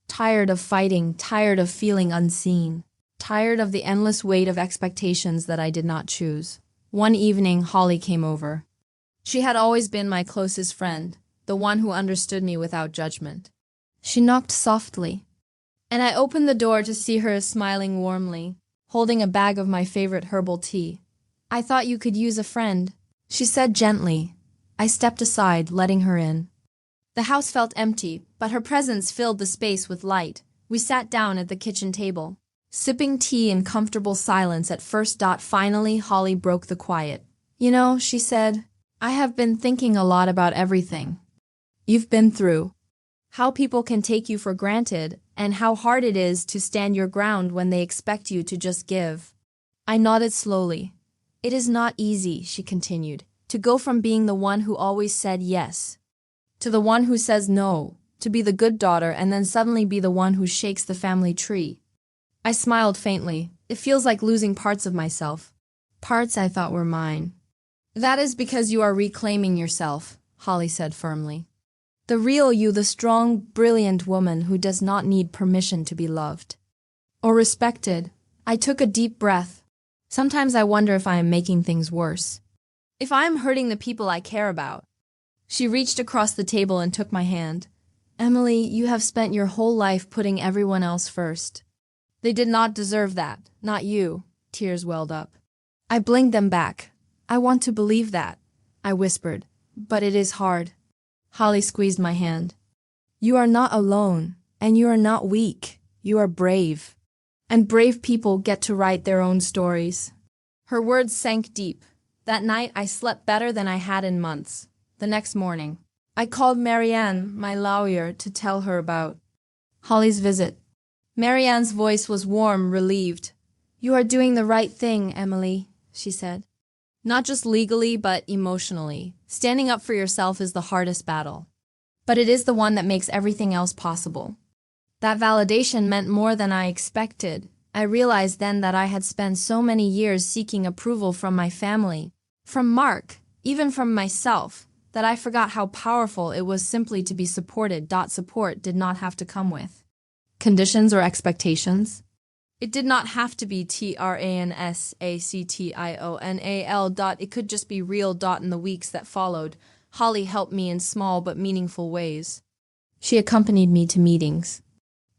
Tired of fighting, tired of feeling unseen, tired of the endless weight of expectations that I did not choose. One evening, Holly came over. She had always been my closest friend, the one who understood me without judgment. She knocked softly, and I opened the door to see her smiling warmly, holding a bag of my favorite herbal tea. "I thought you could use a friend," she said gently. I stepped aside, letting her in. The house felt empty, but her presence filled the space with light. We sat down at the kitchen table, sipping tea in comfortable silence at first. Finally, Holly broke the quiet. "You know," she said, "I have been thinking a lot about everything you've been through. How people can take you for granted, and how hard it is to stand your ground when they expect you to just give." I nodded slowly. "It is not easy," she continued, "to go from being the one who always said yes to the one who says no, to be the good daughter and then suddenly be the one who shakes the family tree." I smiled faintly. "It feels like losing parts of myself, parts I thought were mine." "That is because you are reclaiming yourself," Holly said firmly. "The real you, the strong, brilliant woman who does not need permission to be loved or respected." I took a deep breath. Sometimes I wonder if I am making things worse, if I am hurting the people I care about. She reached across the table and took my hand. "Emily, you have spent your whole life putting everyone else first. They did not deserve that, not you." Tears welled up. I blinked them back. "I want to believe that," I whispered, "but it is hard." Holly squeezed my hand. "You are not alone, and you are not weak. You are brave. And brave people get to write their own stories." Her words sank deep. That night I slept better than I had in months. The next morning, I called Marianne, my lawyer, to tell her about Holly's visit. Marianne's voice was warm, relieved. "You are doing the right thing, Emily," she said. "Not just legally, but emotionally. Standing up for yourself is the hardest battle. But it is the one that makes everything else possible." That validation meant more than I expected. I realized then that I had spent so many years seeking approval from my family, from Mark, even from myself, that I forgot how powerful it was simply to be supported. Support did not have to come with conditions or expectations. It did not have to be transactional. It could just be real. In the weeks that followed, Holly helped me in small but meaningful ways. She accompanied me to meetings.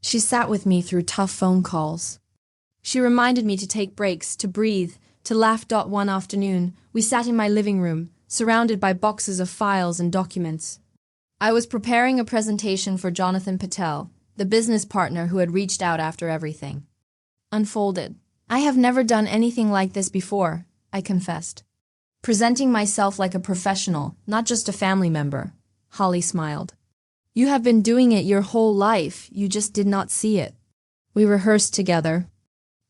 She sat with me through tough phone calls. She reminded me to take breaks, to breathe, to laugh. One afternoon, we sat in my living room, surrounded by boxes of files and documents. I was preparing a presentation for Jonathan Patel, the business partner who had reached out after everything unfolded. I have never done anything like this before, I confessed. Presenting myself like a professional, not just a family member. Holly smiled. You have been doing it your whole life, you just did not see it. We rehearsed together.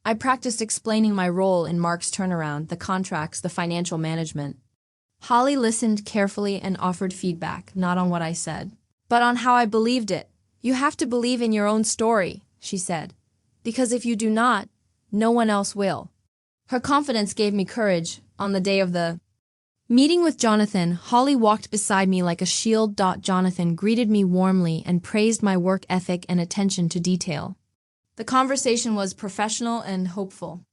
I practiced explaining my role in Mark's turnaround, the contracts, the financial management. Holly listened carefully and offered feedback, not on what I said, but on how I believed it. You have to believe in your own story, she said, because if you do not, no one else will. Her confidence gave me courage. On the day of the meeting with Jonathan, Holly walked beside me like a shield. Jonathan greeted me warmly and praised my work ethic and attention to detail. The conversation was professional and hopeful.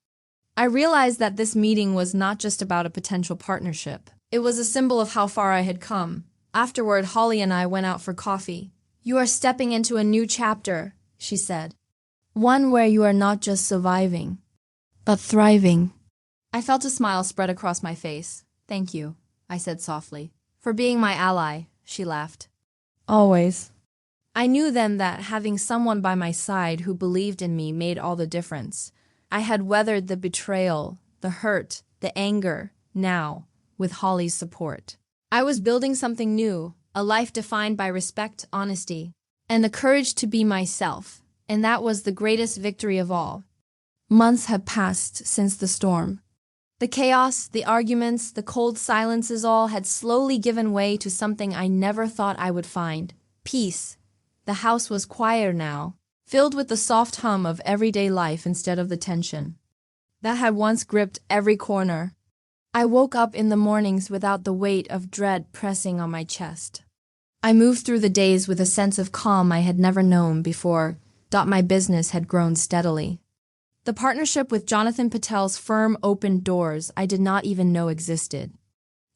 I realized that this meeting was not just about a potential partnership. It was a symbol of how far I had come. Afterward, Holly and I went out for coffee. You are stepping into a new chapter, she said. One where you are not just surviving, but thriving. I felt a smile spread across my face. Thank you, I said softly. For being my ally, she laughed. Always. I knew then that having someone by my side who believed in me made all the difference. I had weathered the betrayal, the hurt, the anger, now, with Holly's support. I was building something new, a life defined by respect, honesty, and the courage to be myself, and that was the greatest victory of all. Months had passed since the storm. The chaos, the arguments, the cold silences all had slowly given way to something I never thought I would find. Peace. The house was quieter now, filled with the soft hum of everyday life instead of the tension that had once gripped every corner. I woke up in the mornings without the weight of dread pressing on my chest. I moved through the days with a sense of calm I had never known before. My business had grown steadily. The partnership with Jonathan Patel's firm opened doors I did not even know existed.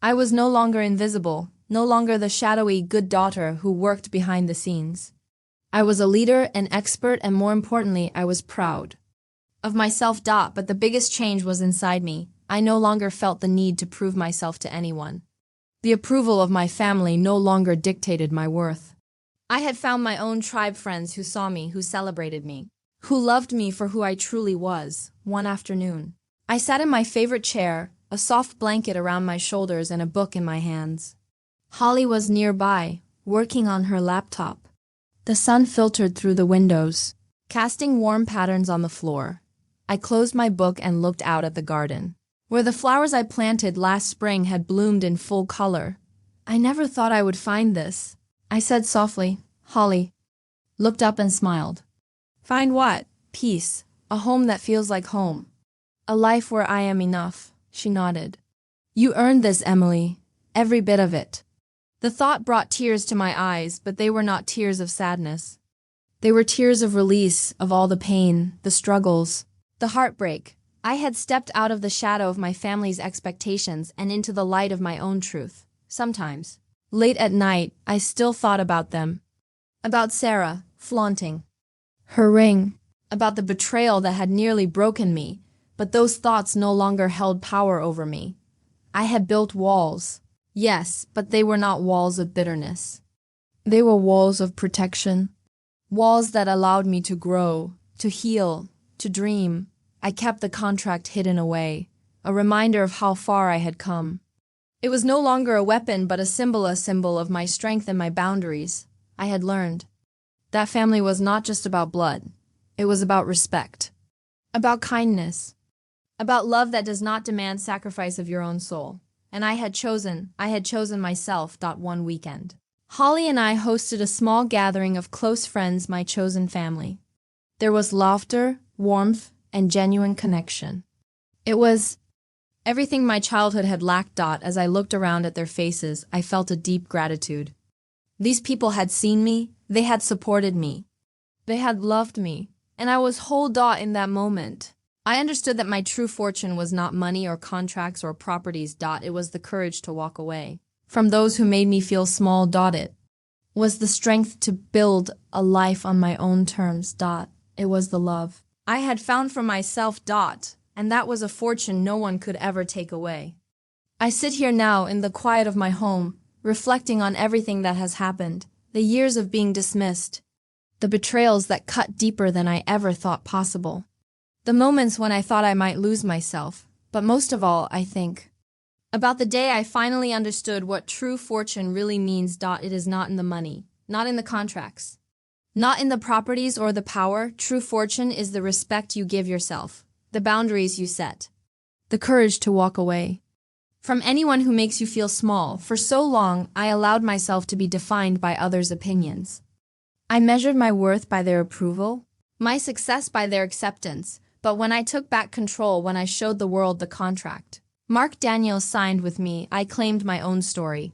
I was no longer invisible, no longer the shadowy good daughter who worked behind the scenes. I was a leader, an expert, and more importantly, I was proud of myself. But the biggest change was inside me. I no longer felt the need to prove myself to anyone. The approval of my family no longer dictated my worth. I had found my own tribe friends who saw me, who celebrated me, who loved me for who I truly was. One afternoon, I sat in my favorite chair, a soft blanket around my shoulders and a book in my hands. Holly was nearby, working on her laptop. The sun filtered through the windows, casting warm patterns on the floor. I closed my book and looked out at the garden, where the flowers I planted last spring had bloomed in full color. I never thought I would find this, I said softly. Holly looked up and smiled. Find what? Peace, a home that feels like home. A life where I am enough, she nodded. You earned this, Emily, every bit of it. The thought brought tears to my eyes, but they were not tears of sadness. They were tears of release of all the pain, the struggles, the heartbreak. I had stepped out of the shadow of my family's expectations and into the light of my own truth. Sometimes, late at night, I still thought about them. About Sarah, flaunting her ring. About the betrayal that had nearly broken me, but those thoughts no longer held power over me. I had built walls. Yes, but they were not walls of bitterness. They were walls of protection. Walls that allowed me to grow, to heal, to dream. I kept the contract hidden away, a reminder of how far I had come. It was no longer a weapon, but a symbol of my strength and my boundaries. I had learned that family was not just about blood. It was about respect, about kindness, about love that does not demand sacrifice of your own soul. And I had chosen myself. One weekend, Holly and I hosted a small gathering of close friends, my chosen family. There was laughter, warmth, and genuine connection. It was everything my childhood had lacked. As I looked around at their faces, I felt a deep gratitude. These people had seen me, they had supported me, they had loved me, And I was whole dot in that moment. I understood that my true fortune was not money or contracts or properties dot. It was the courage to walk away from those who made me feel small dot. It was the strength to build a life on my own terms dot. It was the love I had found for myself dot. And that was a fortune no one could ever take away. I sit here now in the quiet of my home, reflecting on everything that has happened, the years of being dismissed, the betrayals that cut deeper than I ever thought possible, the moments when I thought I might lose myself, but most of all, I think about the day I finally understood what true fortune really means. It is not in the money, not in the contracts, not in the properties or the power. True fortune is the respect you give yourself, the boundaries you set, the courage to walk away from anyone who makes you feel small. For so long, I allowed myself to be defined by others' opinions. I measured my worth by their approval, my success by their acceptance, but when I took back control, when I showed the world the contract Mark Daniels signed with me, I claimed my own story.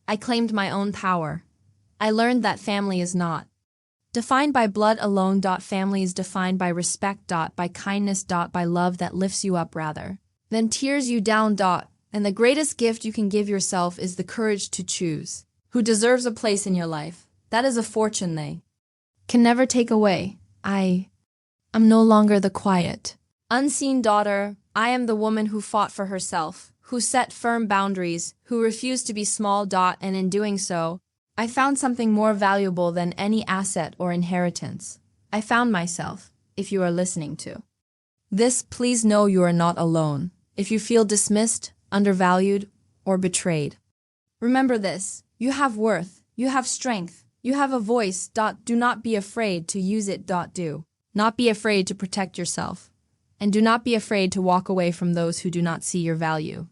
I claimed my own power. I learned that family is not defined by blood alone. Family is defined by respect. By kindness. By love that lifts you up rather than tears you down. And the greatest gift you can give yourself is the courage to choose who deserves a place in your life. That is a fortune they can never take away. I am no longer the quiet, unseen daughter. I am the woman who fought for herself, who set firm boundaries, who refused to be small. And in doing so, I found something more valuable than any asset or inheritance. I found myself. If you are listening to this, please know you are not alone. If you feel dismissed, undervalued, or betrayed, remember this: you have worth, you have strength, you have a voice. Do not be afraid to use it. Do not be afraid to protect yourself, and do not be afraid to walk away from those who do not see your value,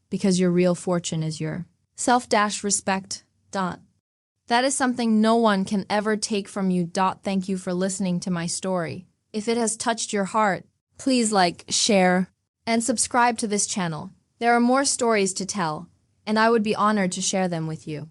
because your real fortune is your self-respect. That is something no one can ever take from you. Thank you for listening to my story. If it has touched your heart, please like, share, and subscribe to this channel. There are more stories to tell, and I would be honored to share them with you.